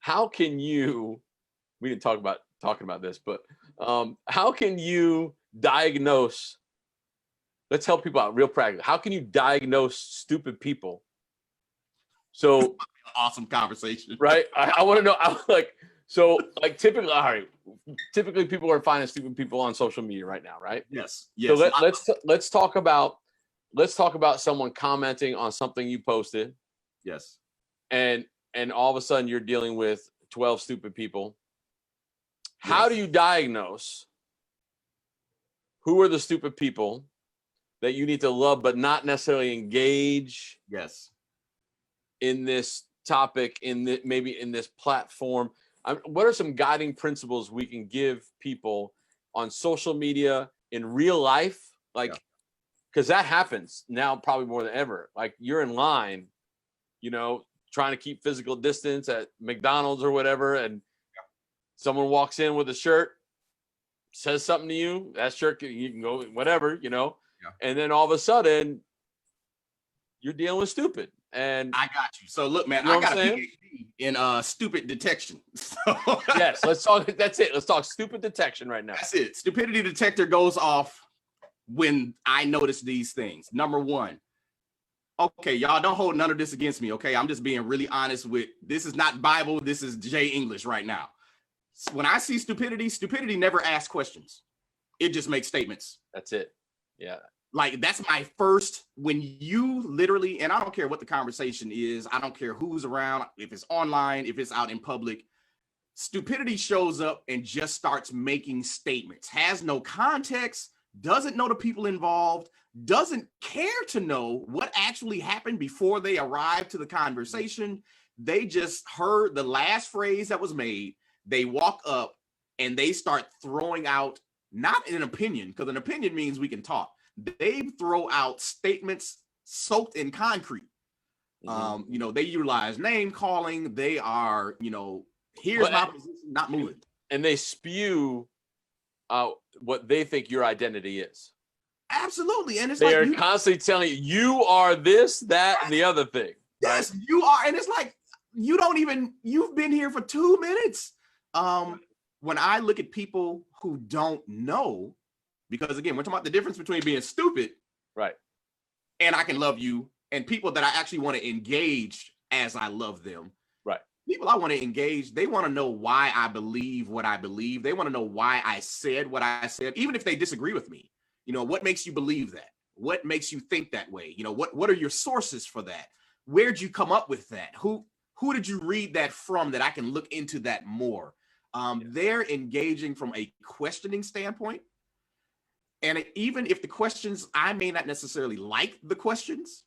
Speaker 2: how can you, we didn't talk about talking about this, but how can you diagnose, let's help people out real practical. How can you diagnose stupid people? So
Speaker 1: awesome conversation.
Speaker 2: Right? I want to know, typically people are finding stupid people on social media right now, right?
Speaker 1: Yes.
Speaker 2: So let's talk about someone commenting on something you posted.
Speaker 1: Yes. And
Speaker 2: all of a sudden you're dealing with 12 stupid people. Yes. How do you diagnose who are the stupid people that you need to love but not necessarily engage?
Speaker 1: Yes.
Speaker 2: In this topic, maybe in this platform? What are some guiding principles we can give people on social media, in real life? Like, because that happens now probably more than ever. Like you're in line, trying to keep physical distance at McDonald's or whatever, and someone walks in with a shirt, says something to you, that shirt, you can go whatever, and then all of a sudden you're dealing with stupid. And
Speaker 1: I got you. So look, man, I got a PhD in stupid detection. So
Speaker 2: yes, let's talk. That's it. Let's talk stupid detection right now.
Speaker 1: That's it. Stupidity detector goes off when I notice these things. Number one. Okay, y'all don't hold none of this against me. Okay, I'm just being really honest with, this is not Bible. This is Jay English right now. When I see stupidity never asks questions. It just makes statements.
Speaker 2: That's it. Yeah.
Speaker 1: Like that's my first, when you literally, and I don't care what the conversation is, I don't care who's around, if it's online, if it's out in public, stupidity shows up and just starts making statements, has no context, doesn't know the people involved, doesn't care to know what actually happened before they arrived to the conversation. They just heard the last phrase that was made. They walk up and they start throwing out, not an opinion, because an opinion means we can talk. They throw out statements soaked in concrete.
Speaker 2: Mm-hmm.
Speaker 1: They utilize name calling. They are, here's my position, not moving. And
Speaker 2: they spew out what they think your identity is.
Speaker 1: Absolutely. And it's
Speaker 2: they are constantly telling you are this, that, and the other thing.
Speaker 1: Yes, right? You are. And it's like, you've been here for 2 minutes. When I look at people who don't know, because again, we're talking about the difference between being stupid,
Speaker 2: right,
Speaker 1: and I can love you, and people that I actually want to engage as I love them.
Speaker 2: right.
Speaker 1: People I want to engage, they want to know why I believe what I believe. They want to know why I said what I said, even if they disagree with me. What makes you believe that? What makes you think that way? What are your sources for that? Where'd you come up with that? Who did you read that from that I can look into that more? They're engaging from a questioning standpoint. And even if the questions, I may not necessarily like the questions,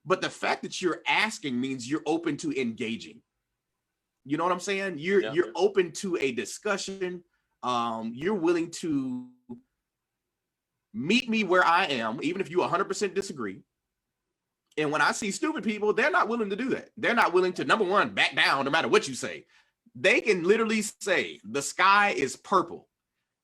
Speaker 1: but the fact that you're asking means you're open to engaging. You know what I'm saying? You're open to a discussion. You're willing to meet me where I am, even if you 100% disagree. And when I see stupid people, they're not willing to do that. They're not willing to, number one, back down no matter what you say. They can literally say the sky is purple.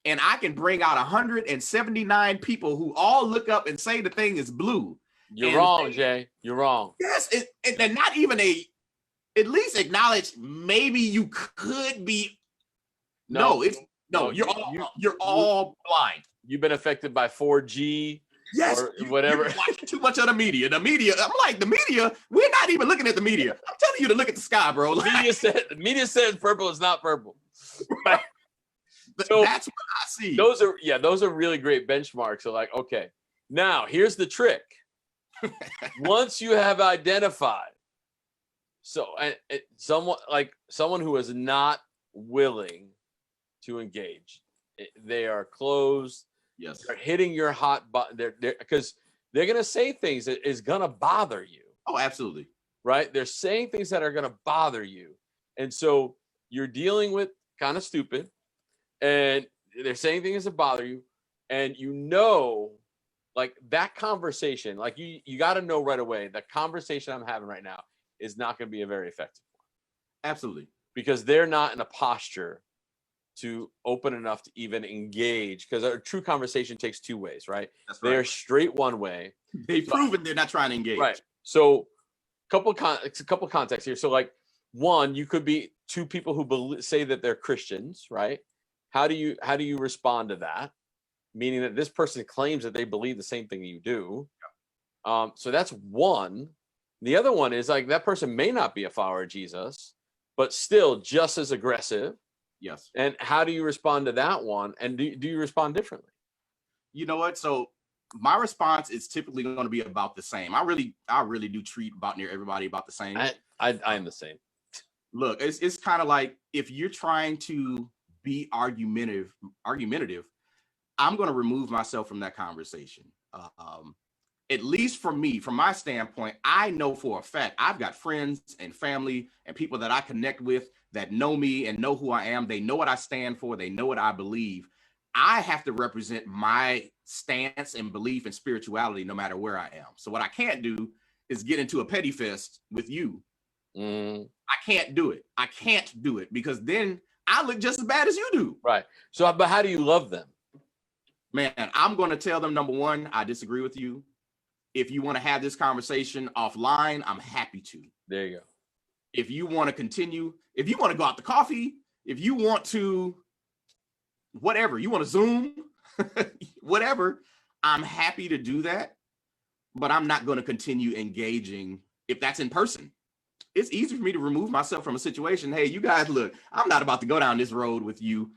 Speaker 1: And I can bring out 179 people who all look up and say the thing is blue.
Speaker 2: You're wrong, Jay. You're wrong.
Speaker 1: Yes, and not even at least acknowledge maybe you could be. No, you're all blind.
Speaker 2: You've been affected by 4G.
Speaker 1: Yes,
Speaker 2: or whatever.
Speaker 1: You're watching too much of the media. I'm like, the media, we're not even looking at the media. I'm telling you to look at the sky, bro.
Speaker 2: Media says purple is not purple. Right?
Speaker 1: So that's what I see.
Speaker 2: Those are really great benchmarks. So like, okay, now here's the trick. Once you have identified, someone who is not willing to engage, they are closed.
Speaker 1: Yes,
Speaker 2: they're hitting your hot button. They're because they're gonna say things that is gonna bother you.
Speaker 1: Oh, absolutely.
Speaker 2: Right? They're saying things that are gonna bother you, and so you're dealing with kind of stupid, and they're saying things that bother you, and like that conversation, like you got to know right away that conversation I'm having right now is not going to be a very effective one.
Speaker 1: Absolutely,
Speaker 2: because they're not in a posture to open enough to even engage, because a true conversation takes two ways, right?
Speaker 1: That's right.
Speaker 2: They're straight one way.
Speaker 1: They've proven they're not trying to engage.
Speaker 2: Right. So a couple contexts here. So like, one, you could be two people who say that they're Christians, right? How do you respond to that? Meaning that this person claims that they believe the same thing you do. Yeah. So that's one. The other one is like that person may not be a follower of Jesus, but still just as aggressive.
Speaker 1: Yes.
Speaker 2: And how do you respond to that one? And do you respond differently?
Speaker 1: You know what? So my response is typically going to be about the same. I really do treat about near everybody about the same.
Speaker 2: I am the same.
Speaker 1: Look, it's kind of like if you're trying to be argumentative, I'm going to remove myself from that conversation. At least for me, from my standpoint, I know for a fact I've got friends and family and people that I connect with that know me and know who I am. They know what I stand for. They know what I believe. I have to represent my stance and belief and spirituality no matter where I am. So what I can't do is get into a petty fest with you. I can't do it. I can't do it because then I look just as bad as you do.
Speaker 2: Right. So, but how do you love them?
Speaker 1: Man, I'm going to tell them, number one, I disagree with you. If you want to have this conversation offline, I'm happy to.
Speaker 2: There you go.
Speaker 1: If you want to continue, if you want to go out to coffee, if you want to, whatever, you want to Zoom, whatever, I'm happy to do that. But I'm not going to continue engaging if that's in person. It's easy for me to remove myself from a situation. Hey, you guys, look, I'm not about to go down this road with you.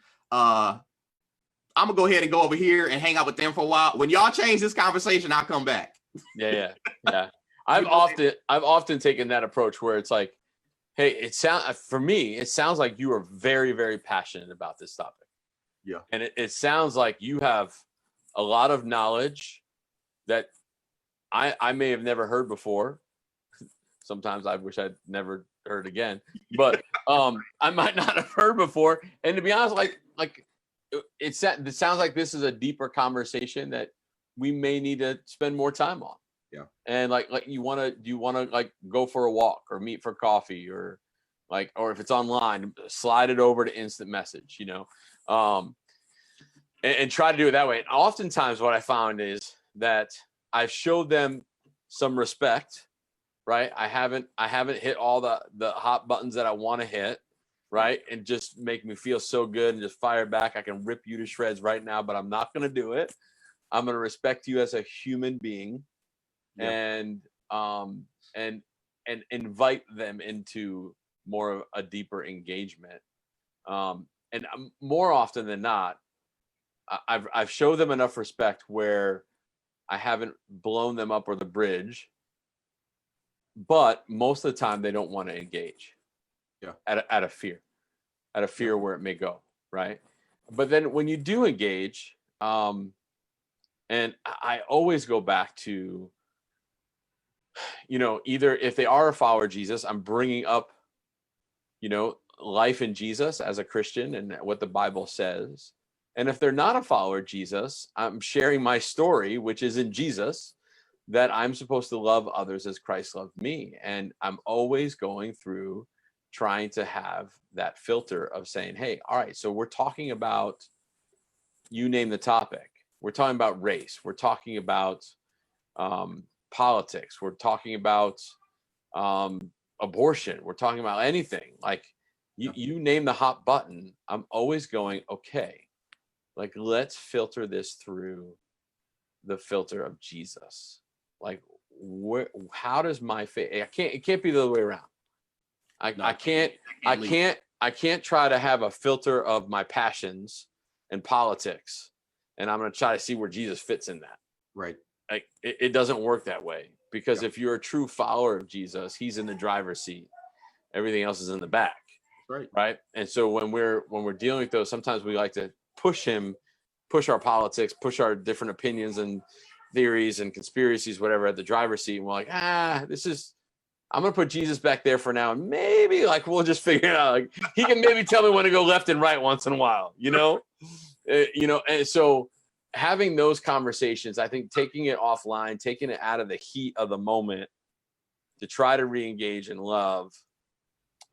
Speaker 1: I'm gonna go ahead and go over here and hang out with them for a while. When y'all change this conversation, I'll come back.
Speaker 2: Yeah. I've often taken that approach where it's like, hey, for me, it sounds like you are very, very passionate about this topic.
Speaker 1: Yeah.
Speaker 2: And it sounds like you have a lot of knowledge that I may have never heard before. Sometimes I wish I'd never heard again, but I might not have heard before. And to be honest, like it sounds like this is a deeper conversation that we may need to spend more time on.
Speaker 1: Yeah. And
Speaker 2: like do you want to like go for a walk or meet for coffee or if it's online, slide it over to instant message, and try to do it that way. And oftentimes what I found is that I've showed them some respect right? I haven't hit all the hot buttons that I want to hit, right? And just make me feel so good and just fire back. I can rip you to shreds right now, but I'm not going to do it. I'm going to respect you as a human being, and and invite them into more of a deeper engagement. And more often than not, I've showed them enough respect where I haven't blown them up or the bridge, but most of the time they don't want to engage. Out of fear where it may go, right? But then when you do engage, and I always go back to, either if they are a follower of Jesus, I'm bringing up, life in Jesus as a Christian and what the Bible says. And if they're not a follower of Jesus, I'm sharing my story, which is in Jesus, that I'm supposed to love others as Christ loved me. And I'm always going through trying to have that filter of saying, hey, all right, so we're talking about, you name the topic. We're talking about race. We're talking about politics. We're talking about abortion. We're talking about anything. Like you name the hot button, I'm always going, okay, like let's filter this through the filter of Jesus. Like how does my faith, it can't be the other way around. I can't try to have a filter of my passions and politics, and I'm going to try to see where Jesus fits in that.
Speaker 1: Right.
Speaker 2: Like it doesn't work that way, because if you're a true follower of Jesus, he's in the driver's seat. Everything else is in the back.
Speaker 1: Right.
Speaker 2: Right. And so when we're dealing with those, sometimes we like to push our politics, push our different opinions and theories and conspiracies, whatever, at the driver's seat. And we're like, I'm going to put Jesus back there for now. And maybe like, we'll just figure it out. Like he can maybe tell me when to go left and right once in a while, and so having those conversations, I think taking it offline, taking it out of the heat of the moment to try to re-engage in love.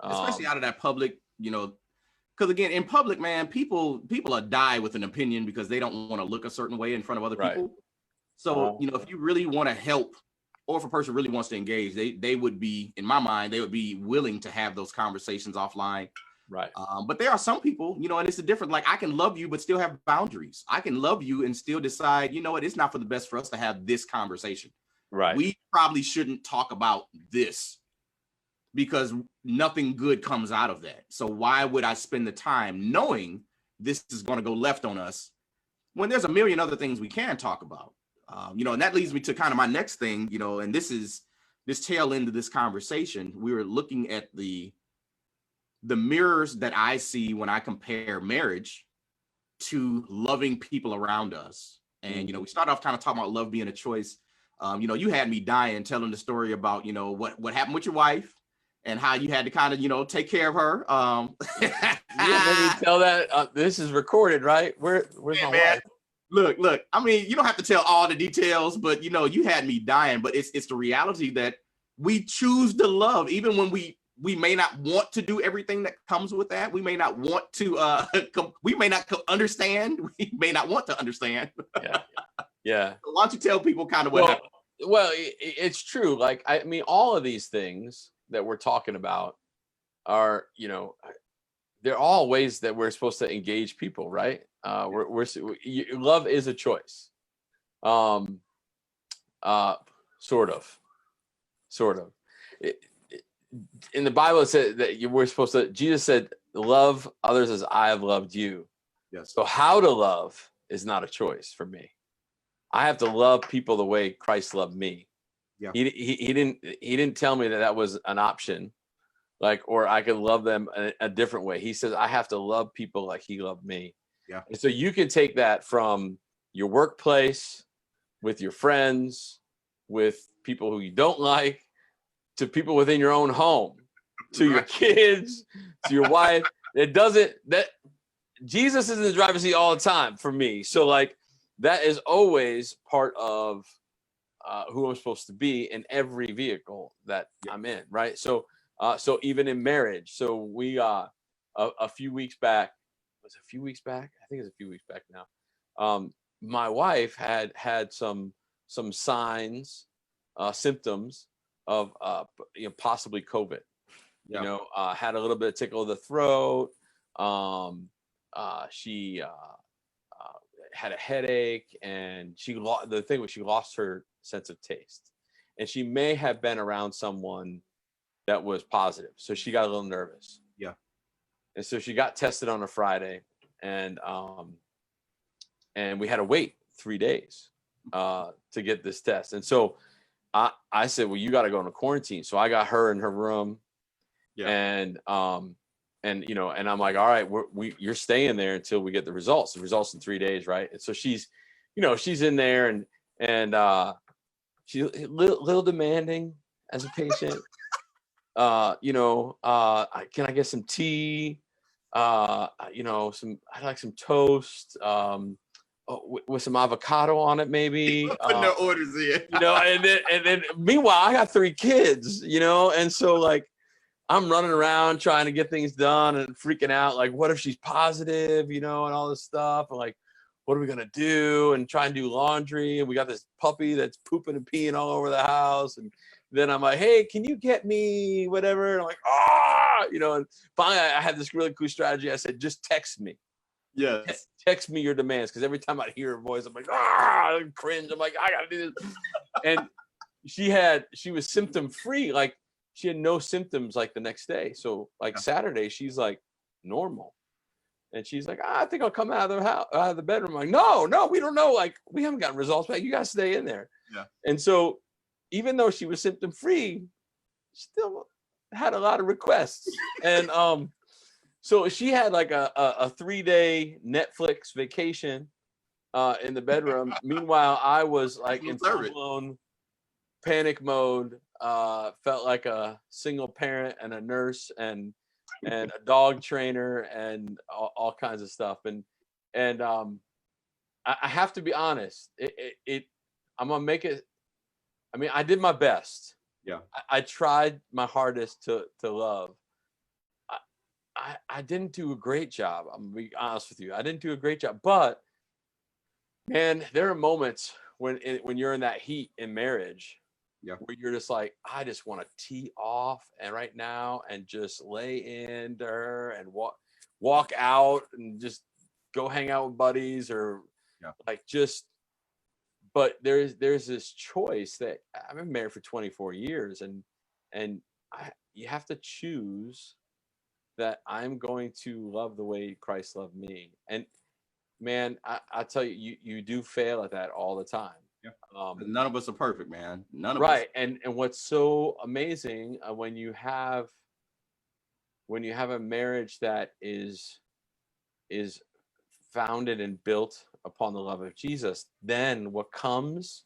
Speaker 1: Especially out of that public, because again, in public, man, people are die with an opinion because they don't want to look a certain way in front of other people. So, if you really want to help, or if a person really wants to engage, they would be, in my mind, they would be willing to have those conversations offline.
Speaker 2: Right.
Speaker 1: But there are some people, and it's a different, like I can love you, but still have boundaries. I can love you and still decide, it's not for the best for us to have this conversation.
Speaker 2: Right.
Speaker 1: We probably shouldn't talk about this because nothing good comes out of that. So why would I spend the time knowing this is going to go left on us when there's a million other things we can talk about? And that leads me to kind of my next thing, and this is this tail end of this conversation. We were looking at the mirrors that I see when I compare marriage to loving people around us. And, we start off kind of talking about love being a choice. You had me dying telling the story about, what happened with your wife and how you had to kind of, take care of her.
Speaker 2: Let me tell that this is recorded, right? Where's my wife?
Speaker 1: Look, I mean, you don't have to tell all the details, but you had me dying. But it's the reality that we choose to love, even when we may not want to do everything that comes with that. We may not want to, we may not understand. We may not want to understand.
Speaker 2: Yeah.
Speaker 1: So why don't you tell people kind of what happened?
Speaker 2: Well, it's true. Like, I mean, all of these things that we're talking about are, they're all ways that we're supposed to engage people, right? Love is a choice. Sort of. In the Bible, it said that we're supposed to, Jesus said, love others as I have loved you.
Speaker 1: Yes.
Speaker 2: So how to love is not a choice for me. I have to love people the way Christ loved me.
Speaker 1: Yeah.
Speaker 2: He didn't tell me that was an option, like, or I could love them a different way. He says, I have to love people like he loved me.
Speaker 1: Yeah.
Speaker 2: And so you can take that from your workplace, with your friends, with people who you don't like, to people within your own home, to your kids, to your wife. Jesus is in the driver's seat all the time for me. So like that is always part of who I'm supposed to be in every vehicle that I'm in. Right. So even in marriage. So we a few weeks back, I think it's a few weeks back now. My wife had some signs, symptoms possibly COVID.
Speaker 1: Yeah.
Speaker 2: You know, had a little bit of tickle of the throat. She had a headache, and the thing was she lost her sense of taste, and she may have been around someone that was positive, so she got a little nervous.
Speaker 1: Yeah.
Speaker 2: And so she got tested on a Friday, and we had to wait 3 days to get this test. And so I said, well, you got to go into quarantine. So I got her in her room. Yeah. And you know, and I'm like, all right, you're staying there until we get the results in 3 days. Right. And so she's in there, and she's a little demanding as a patient. Can I get some tea? I like some toast, with some avocado on it, maybe.
Speaker 1: Putting their orders in.
Speaker 2: And then meanwhile, I got 3 kids, and so like I'm running around trying to get things done and freaking out. Like, what if she's positive, and all this stuff? And like, what are we gonna do? And try and do laundry. And we got this puppy that's pooping and peeing all over the house. And then I'm like, hey, can you get me whatever? And I'm like, and finally I had this really cool strategy. I said, just text me.
Speaker 1: Yeah.
Speaker 2: Text me your demands. Because every time I hear her voice, I'm like, I cringe. I'm like, I gotta do this. And she was symptom free. Like, she had no symptoms like the next day. So like Saturday, she's like normal. And she's like, I think I'll come out of the bedroom. I'm like, no, we don't know. Like, we haven't gotten results back. You guys stay in there.
Speaker 1: Yeah.
Speaker 2: And so even though she was symptom free, still had a lot of requests. And so she had like a 3-day Netflix vacation in the bedroom. Meanwhile, I was like in full-blown panic mode. Felt like a single parent and a nurse and a dog trainer and all kinds of stuff. And I have to be honest. I'm gonna make it. I mean, I did my best.
Speaker 1: Yeah.
Speaker 2: I tried my hardest to love. I didn't do a great job. I'm gonna be honest with you. I didn't do a great job, but man, there are moments when you're in that heat in marriage. Yeah. Where you're just like, I just want to tee off and right now and just lay into her and walk out and just go hang out with buddies or like just. But there's this choice that I've been married for 24 years, and you have to choose that I'm going to love the way Christ loved me. And man, I tell you, you do fail at that all the time.
Speaker 1: Yeah. None of us are perfect, man. None of us.
Speaker 2: Right. And what's so amazing when you have a marriage that is founded and built upon the love of Jesus, then what comes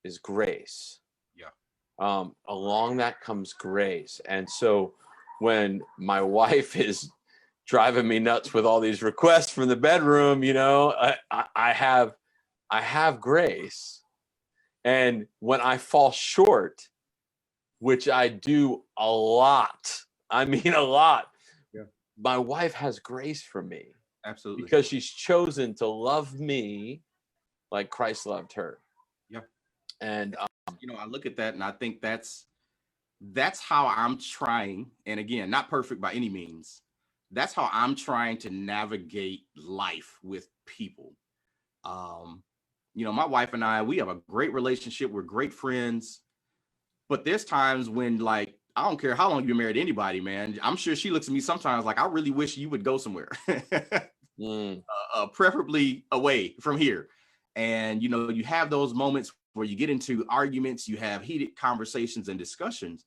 Speaker 2: is grace. Yeah. Along that comes grace. And so when my wife is driving me nuts with all these requests from the bedroom, I have grace. And when I fall short, which I do a lot, I mean a lot, my wife has grace for me.
Speaker 1: Absolutely.
Speaker 2: Because she's chosen to love me like Christ loved her.
Speaker 1: Yeah.
Speaker 2: And
Speaker 1: I look at that and I think that's how I'm trying. And again, not perfect by any means. That's how I'm trying to navigate life with people. My wife and I, we have a great relationship. We're great friends. But there's times when, like, I don't care how long you've been married to anybody, man. I'm sure she looks at me sometimes like, I really wish you would go somewhere, preferably away from here. And, you have those moments where you get into arguments, you have heated conversations and discussions.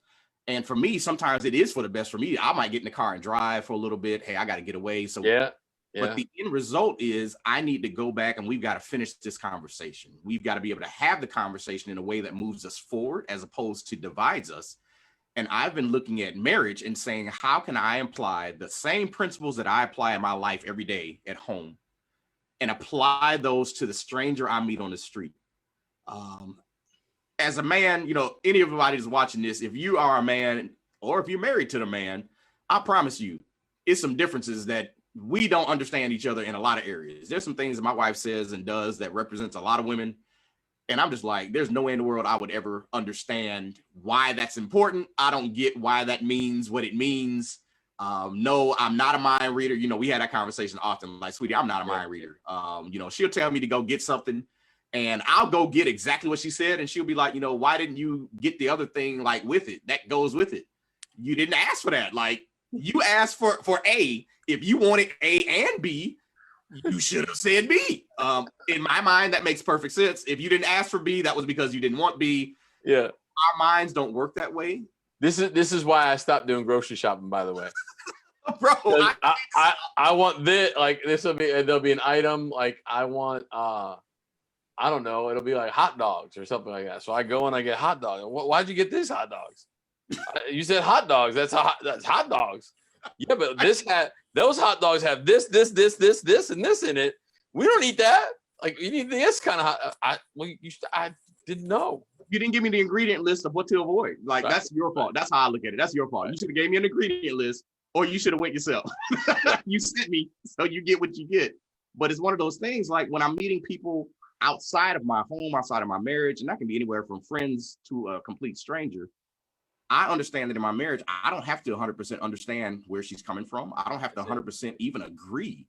Speaker 1: And for me, sometimes it is for the best for me. I might get in the car and drive for a little bit. Hey, I got to get away. So
Speaker 2: yeah.
Speaker 1: But the end result is I need to go back and we've got to finish this conversation. We've got to be able to have the conversation in a way that moves us forward as opposed to divides us. And I've been looking at marriage and saying, how can I apply the same principles that I apply in my life every day at home and apply those to the stranger I meet on the street? As a man, anybody who's watching this, if you are a man or if you're married to the man, I promise you, it's some differences that we don't understand each other in a lot of areas. There's some things that my wife says and does that represents a lot of women. And I'm just like, there's no way in the world I would ever understand why that's important. I don't get why that means what it means. No, I'm not a mind reader. You know, we had that conversation often. Like, sweetie, I'm not a mind reader. You know, she'll tell me to go get something and I'll go get exactly what she said. And she'll be like, you know, why didn't you get the other thing like with it? That goes with it. You didn't ask for that. Like, you asked for A. If you wanted A and B, you should have said B. In my mind, that makes perfect sense. If you didn't ask for B, that was because you didn't want B.
Speaker 2: Yeah.
Speaker 1: Our minds don't work that way.
Speaker 2: This is why I stopped doing grocery shopping, by the way.
Speaker 1: Bro,
Speaker 2: I want this, like, there'll be an item, like, I want, I don't know, it'll be like hot dogs or something like that. So I go and I get hot dogs. Why'd you get these hot dogs? You said hot dogs. That's hot dogs. Yeah, but those hot dogs have this, and this in it. We don't eat that. Like, you need this kind of hot. I didn't know.
Speaker 1: You didn't give me the ingredient list of what to avoid. Like, right. That's your fault. That's how I look at it. That's your fault. You should have gave me an ingredient list, or you should have went yourself. You sent me, so you get what you get. But it's one of those things, like when I'm meeting people outside of my home, outside of my marriage, and that can be anywhere from friends to a complete stranger. I understand that in my marriage, I don't have to 100% understand where she's coming from. I don't have to 100% even agree,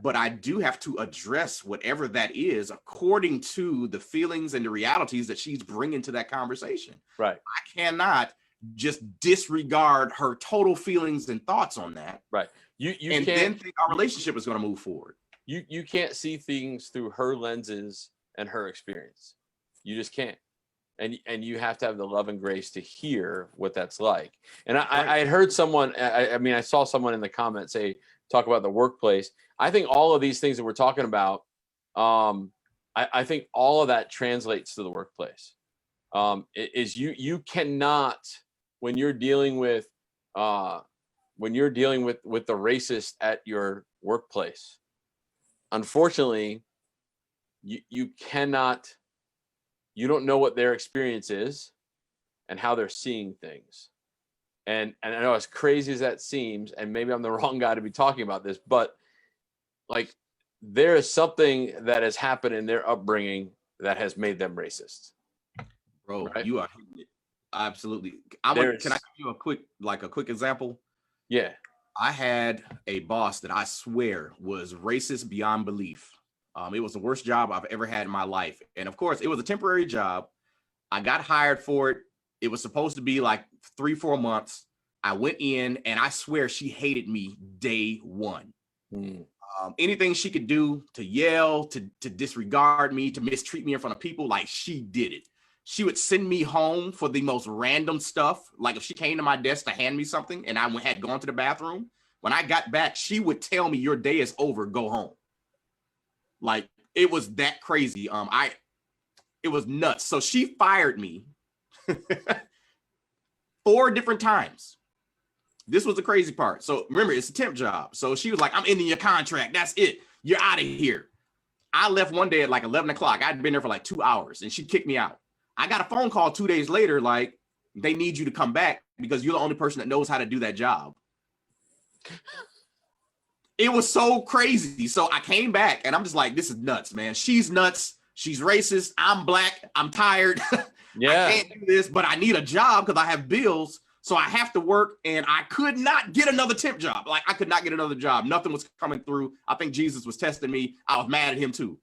Speaker 1: but I do have to address whatever that is according to the feelings and the realities that she's bringing to that conversation.
Speaker 2: Right.
Speaker 1: I cannot just disregard her total feelings and thoughts on that.
Speaker 2: Right. You
Speaker 1: and then think our relationship is going to move forward.
Speaker 2: You can't see things through her lenses and her experience. You just can't. And you have to have the love and grace to hear what that's like. And I had heard someone, I saw someone in the comments talk about the workplace. I think all of these things that we're talking about, I think all of that translates to the workplace. You cannot, when you're dealing with the racist at your workplace, unfortunately, you cannot. You don't know what their experience is and how they're seeing things. And I know, as crazy as that seems, and maybe I'm the wrong guy to be talking about this, but like, there is something that has happened in their upbringing that has made them racist.
Speaker 1: Bro, right? You are absolutely. Can I give you a quick example?
Speaker 2: Yeah.
Speaker 1: I had a boss that I swear was racist beyond belief. It was the worst job I've ever had in my life. And of course, it was a temporary job. I got hired for it. It was supposed to be like 3-4 months. I went in and I swear she hated me day one. Anything she could do to yell, to disregard me, to mistreat me in front of people, like, she did it. She would send me home for the most random stuff. Like, if she came to my desk to hand me something and I had gone to the bathroom, when I got back, she would tell me, your day is over, go home. Like, it was that crazy. It was nuts. So she fired me 4 different times. This was the crazy part. So remember, it's a temp job. So she was like, I'm ending your contract. That's it. You're out of here. I left one day at like 11 o'clock. I'd been there for like 2 hours and she kicked me out. I got a phone call 2 days later, like, they need you to come back because you're the only person that knows how to do that job. It was so crazy. So I came back and I'm just like, this is nuts, man. She's nuts. She's racist. I'm black. I'm tired.
Speaker 2: Yeah.
Speaker 1: I can't do this, but I need a job because I have bills. So I have to work, and I could not get another temp job. Like, I could not get another job. Nothing was coming through. I think Jesus was testing me. I was mad at him too.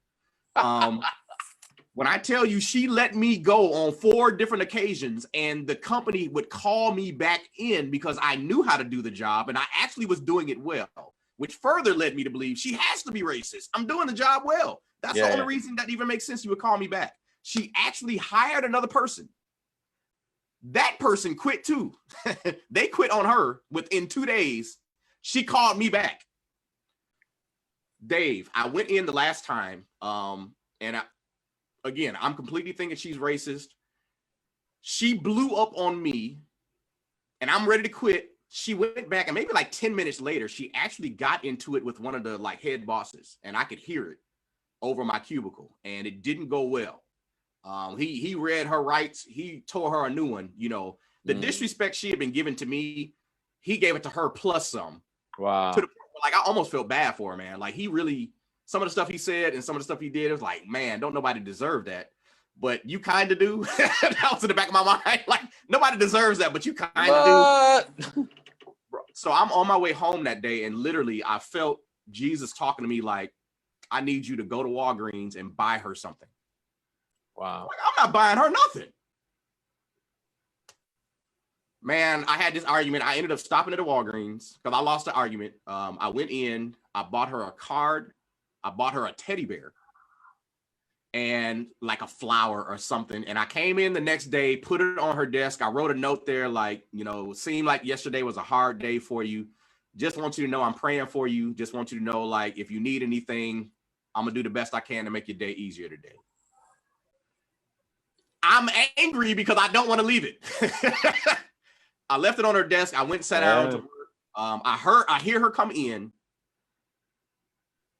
Speaker 1: When I tell you, she let me go on 4 different occasions, and the company would call me back in because I knew how to do the job and I actually was doing it well, which further led me to believe she has to be racist. I'm doing the job well. That's the only reason that even makes sense. You would call me back. She actually hired another person. That person quit too. They quit on her within 2 days. She called me back. Dave, I went in the last time, and I'm completely thinking she's racist. She blew up on me, and I'm ready to quit. She went back, and maybe like 10 minutes later, she actually got into it with one of the like head bosses, and I could hear it over my cubicle, and it didn't go well. He read her rights. He tore her a new one. You know, the disrespect she had been given to me, he gave it to her plus some.
Speaker 2: Wow.
Speaker 1: To the point where, like, I almost felt bad for her, man. Like, he really, some of the stuff he said and some of the stuff he did, it was like, man, don't nobody deserve that. but you kind of do. That was in the back of my mind. Like, nobody deserves that, but you kind of do. So I'm on my way home that day, and literally I felt Jesus talking to me like, I need you to go to Walgreens and buy her something.
Speaker 2: Wow.
Speaker 1: Like, I'm not buying her nothing. Man, I had this argument. I ended up stopping at the Walgreens because I lost the argument. I went in, I bought her a card, I bought her a teddy bear and like a flower or something. And I came in the next day, put it on her desk. I wrote a note there like, seemed like yesterday was a hard day for you. Just want you to know I'm praying for you. Just want you to know, like, if you need anything, I'm gonna do the best I can to make your day easier today. I'm angry because I don't want to leave it. I left it on her desk. I went and sat down to work. I hear her come in.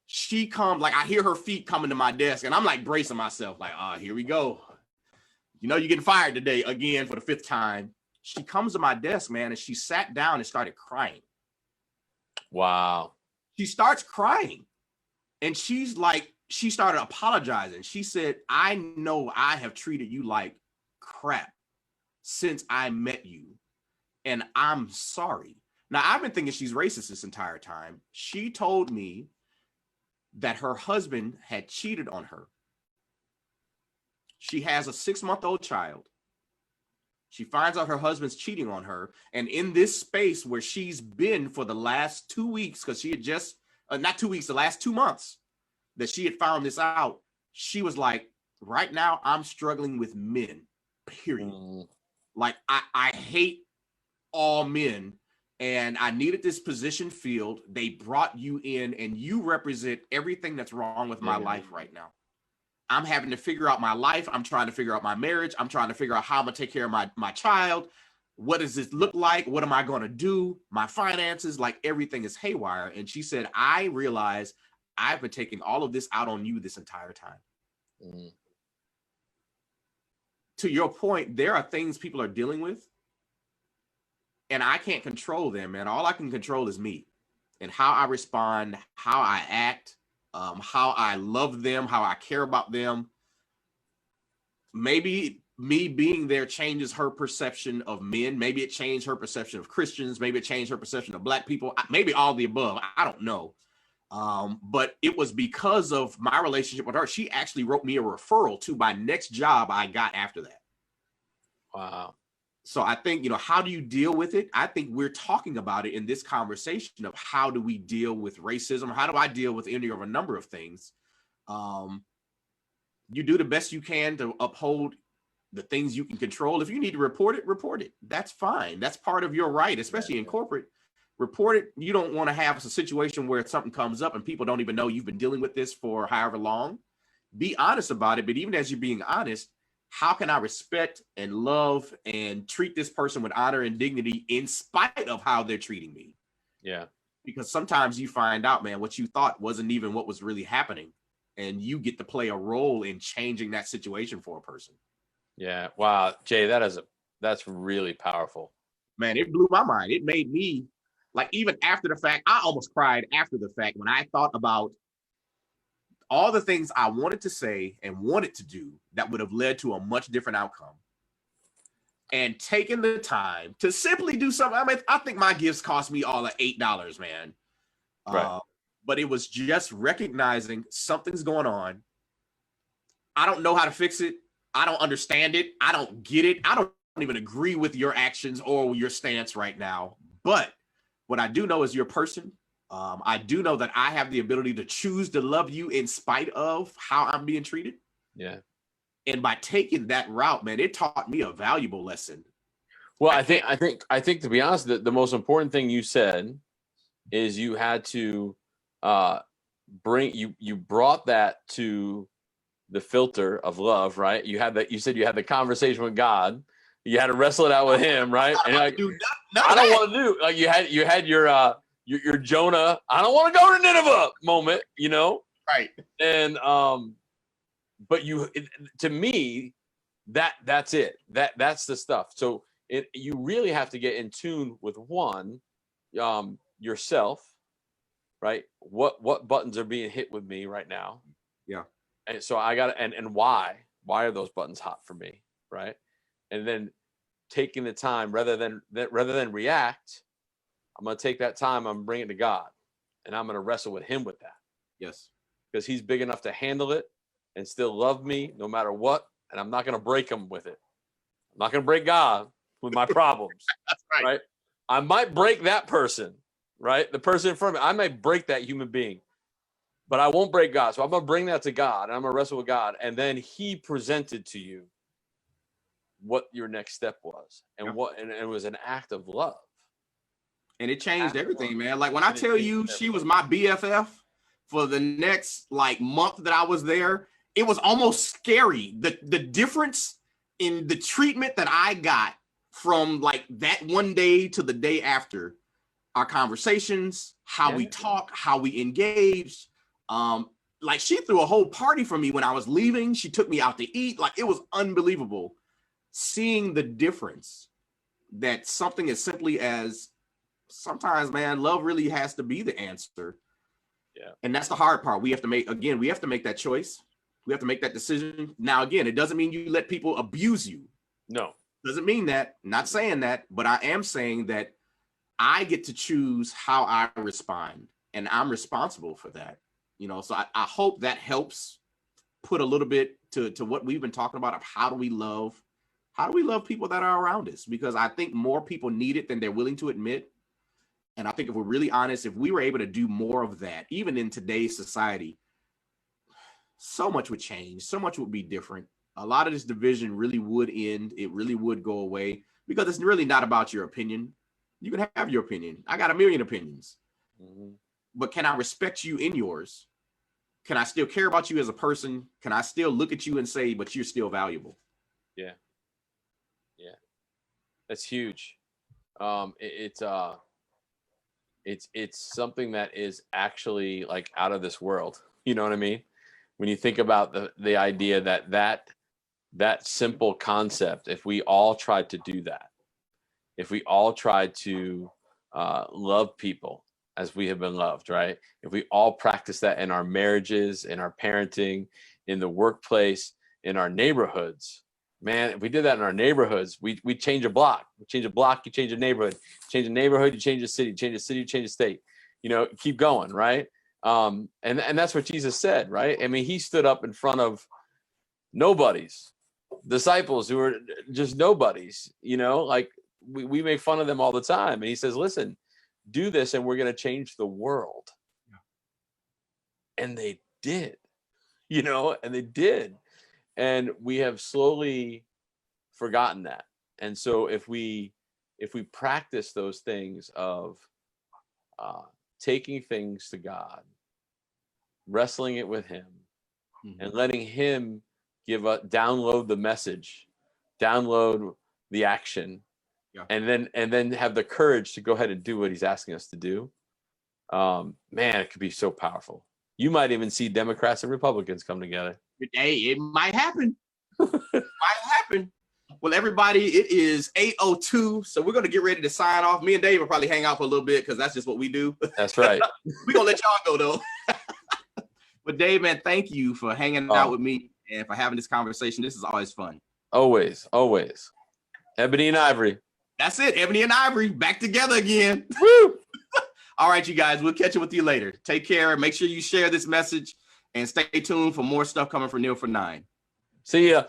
Speaker 1: She comes, like, I hear her feet coming to my desk, and I'm like bracing myself, like, here we go. You're getting fired today again for the 5th time. She comes to my desk, man, and she sat down and started crying.
Speaker 2: Wow.
Speaker 1: She starts crying, and she started apologizing. She said, I know I have treated you like crap since I met you, and I'm sorry. Now, I've been thinking she's racist this entire time. She told me that her husband had cheated on her. She has a 6-month-old child. She finds out her husband's cheating on her. And in this space where she's been for the last 2 weeks, because she had just, not 2 weeks, the last 2 months that she had found this out, she was like, right now I'm struggling with men, period. Like, I hate all men. And I needed this position filled. They brought you in, and you represent everything that's wrong with my life right now. I'm having to figure out my life. I'm trying to figure out my marriage. I'm trying to figure out how I'm going to take care of my child. What does this look like? What am I going to do? My finances, like, everything is haywire. And she said, I realized I've been taking all of this out on you this entire time. To your point, there are things people are dealing with, and I can't control them, man. All I can control is me and how I respond, how I act, how I love them, how I care about them. Maybe me being there changes her perception of men. Maybe it changed her perception of Christians. Maybe it changed her perception of Black people. Maybe all the above. I don't know. But it was because of my relationship with her. She actually wrote me a referral to my next job I got after that.
Speaker 2: Wow.
Speaker 1: So I think, how do you deal with it? I think we're talking about it in this conversation of how do we deal with racism? How do I deal with any of a number of things? You do the best you can to uphold the things you can control. If you need to report it. That's fine. That's part of your right, especially in corporate. Report it. You don't want to have a situation where something comes up and people don't even know you've been dealing with this for however long. Be honest about it. But even as you're being honest, how can I respect and love and treat this person with honor and dignity in spite of how they're treating me?
Speaker 2: Yeah.
Speaker 1: Because sometimes you find out, man, what you thought wasn't even what was really happening. And you get to play a role in changing that situation for a person.
Speaker 2: Yeah. Wow. Jay, that's really powerful.
Speaker 1: Man, it blew my mind. It made me, like, even after the fact, I almost cried after the fact when I thought about all the things I wanted to say and wanted to do that would have led to a much different outcome. And taking the time to simply do something. I mean, I think my gifts cost me all of $8, man.
Speaker 2: Right.
Speaker 1: But it was just recognizing something's going on. I don't know how to fix it. I don't understand it. I don't get it. I don't even agree with your actions or your stance right now. But what I do know is you're a person. I do know that I have the ability to choose to love you in spite of how I'm being treated.
Speaker 2: Yeah.
Speaker 1: And by taking that route, man, it taught me a valuable lesson.
Speaker 2: Well, I think to be honest, the most important thing you said is you had to you brought that to the filter of love, right? You said you had the conversation with God. You had to wrestle it out with him, right? And like, I don't want to do, like, you had your Jonah, I don't want to go to Nineveh moment,
Speaker 1: Right.
Speaker 2: And but to me, that's it. That's the stuff. So you really have to get in tune with yourself, right? What buttons are being hit with me right now?
Speaker 1: Yeah.
Speaker 2: And so I got and why? Why are those buttons hot for me? Right. And then taking the time rather than react, I'm going to take that time, I'm bringing it to God, and I'm going to wrestle with him with that.
Speaker 1: Yes.
Speaker 2: Because he's big enough to handle it and still love me no matter what. And I'm not going to break him with it. I'm not going to break God with my problems.
Speaker 1: That's right.
Speaker 2: Right. I might break that person, right? The person in front of me, I might break that human being, but I won't break God. So I'm going to bring that to God, and I'm going to wrestle with God. And then he presented to you what your next step was, and and it was an act of love.
Speaker 1: And it changed everything, man. Like when I tell you she was my BFF for the next like month that I was there, it was almost scary. The difference in the treatment that I got from like that one day to the day after, our conversations, how we talk, how we engaged. Like she threw a whole party for me when I was leaving. She took me out to eat. Like it was unbelievable seeing the difference that something as simply as sometimes, man, love really has to be the answer.
Speaker 2: Yeah.
Speaker 1: And that's the hard part. We have to make that choice. We have to make that decision. Now, again, it doesn't mean you let people abuse you.
Speaker 2: No. Doesn't
Speaker 1: mean that. Not saying that, but I am saying that I get to choose how I respond, and I'm responsible for that. You know, so I hope that helps put a little bit to what we've been talking about of how do we love people that are around us? Because I think more people need it than they're willing to admit. And I think if we're really honest, if we were able to do more of that, even in today's society, so much would change. So much would be different. A lot of this division really would end. It really would go away because it's really not about your opinion. You can have your opinion. I got a million opinions. Mm-hmm. But can I respect you in yours? Can I still care about you as a person? Can I still look at you and say, but you're still valuable?
Speaker 2: Yeah. Yeah. That's huge. It's something that is actually like out of this world. You know what I mean? When you think about the idea that simple concept, if we all tried to do that, if we all tried to love people as we have been loved, right? If we all practice that in our marriages, in our parenting, in the workplace, in our neighborhoods, man, if we did that in our neighborhoods, we change a block. We change a block, you change a neighborhood. Change a neighborhood, you change a city. Change a city, you change a state. You know, keep going, right? And that's what Jesus said, right? I mean, he stood up in front of nobodies, disciples who were just nobodies, you know, like we make fun of them all the time. And he says, listen, do this and we're going to change the world. Yeah. And they did, you know, and they did. And we have slowly forgotten that. And so if we practice those things of taking things to God, wrestling it with him, mm-hmm. and letting him download the message, download the action, yeah. and then have the courage to go ahead and do what he's asking us to do. Man, it could be so powerful. You might even see Democrats and Republicans come together.
Speaker 1: Hey, it might happen. Well, everybody, it is 8:02, so we're going to get ready to sign off. Me and Dave will probably hang out for a little bit because that's just what we do.
Speaker 2: That's right.
Speaker 1: We're going to let y'all go, though. But Dave, man, thank you for hanging out with me and for having this conversation. This is always fun.
Speaker 2: Always, always. Ebony and Ivory.
Speaker 1: That's it. Ebony and Ivory back together again.
Speaker 2: Woo!
Speaker 1: All right, you guys, we'll catch up with you later. Take care. Make sure you share this message and stay tuned for more stuff coming from Neil for 9.
Speaker 2: See ya.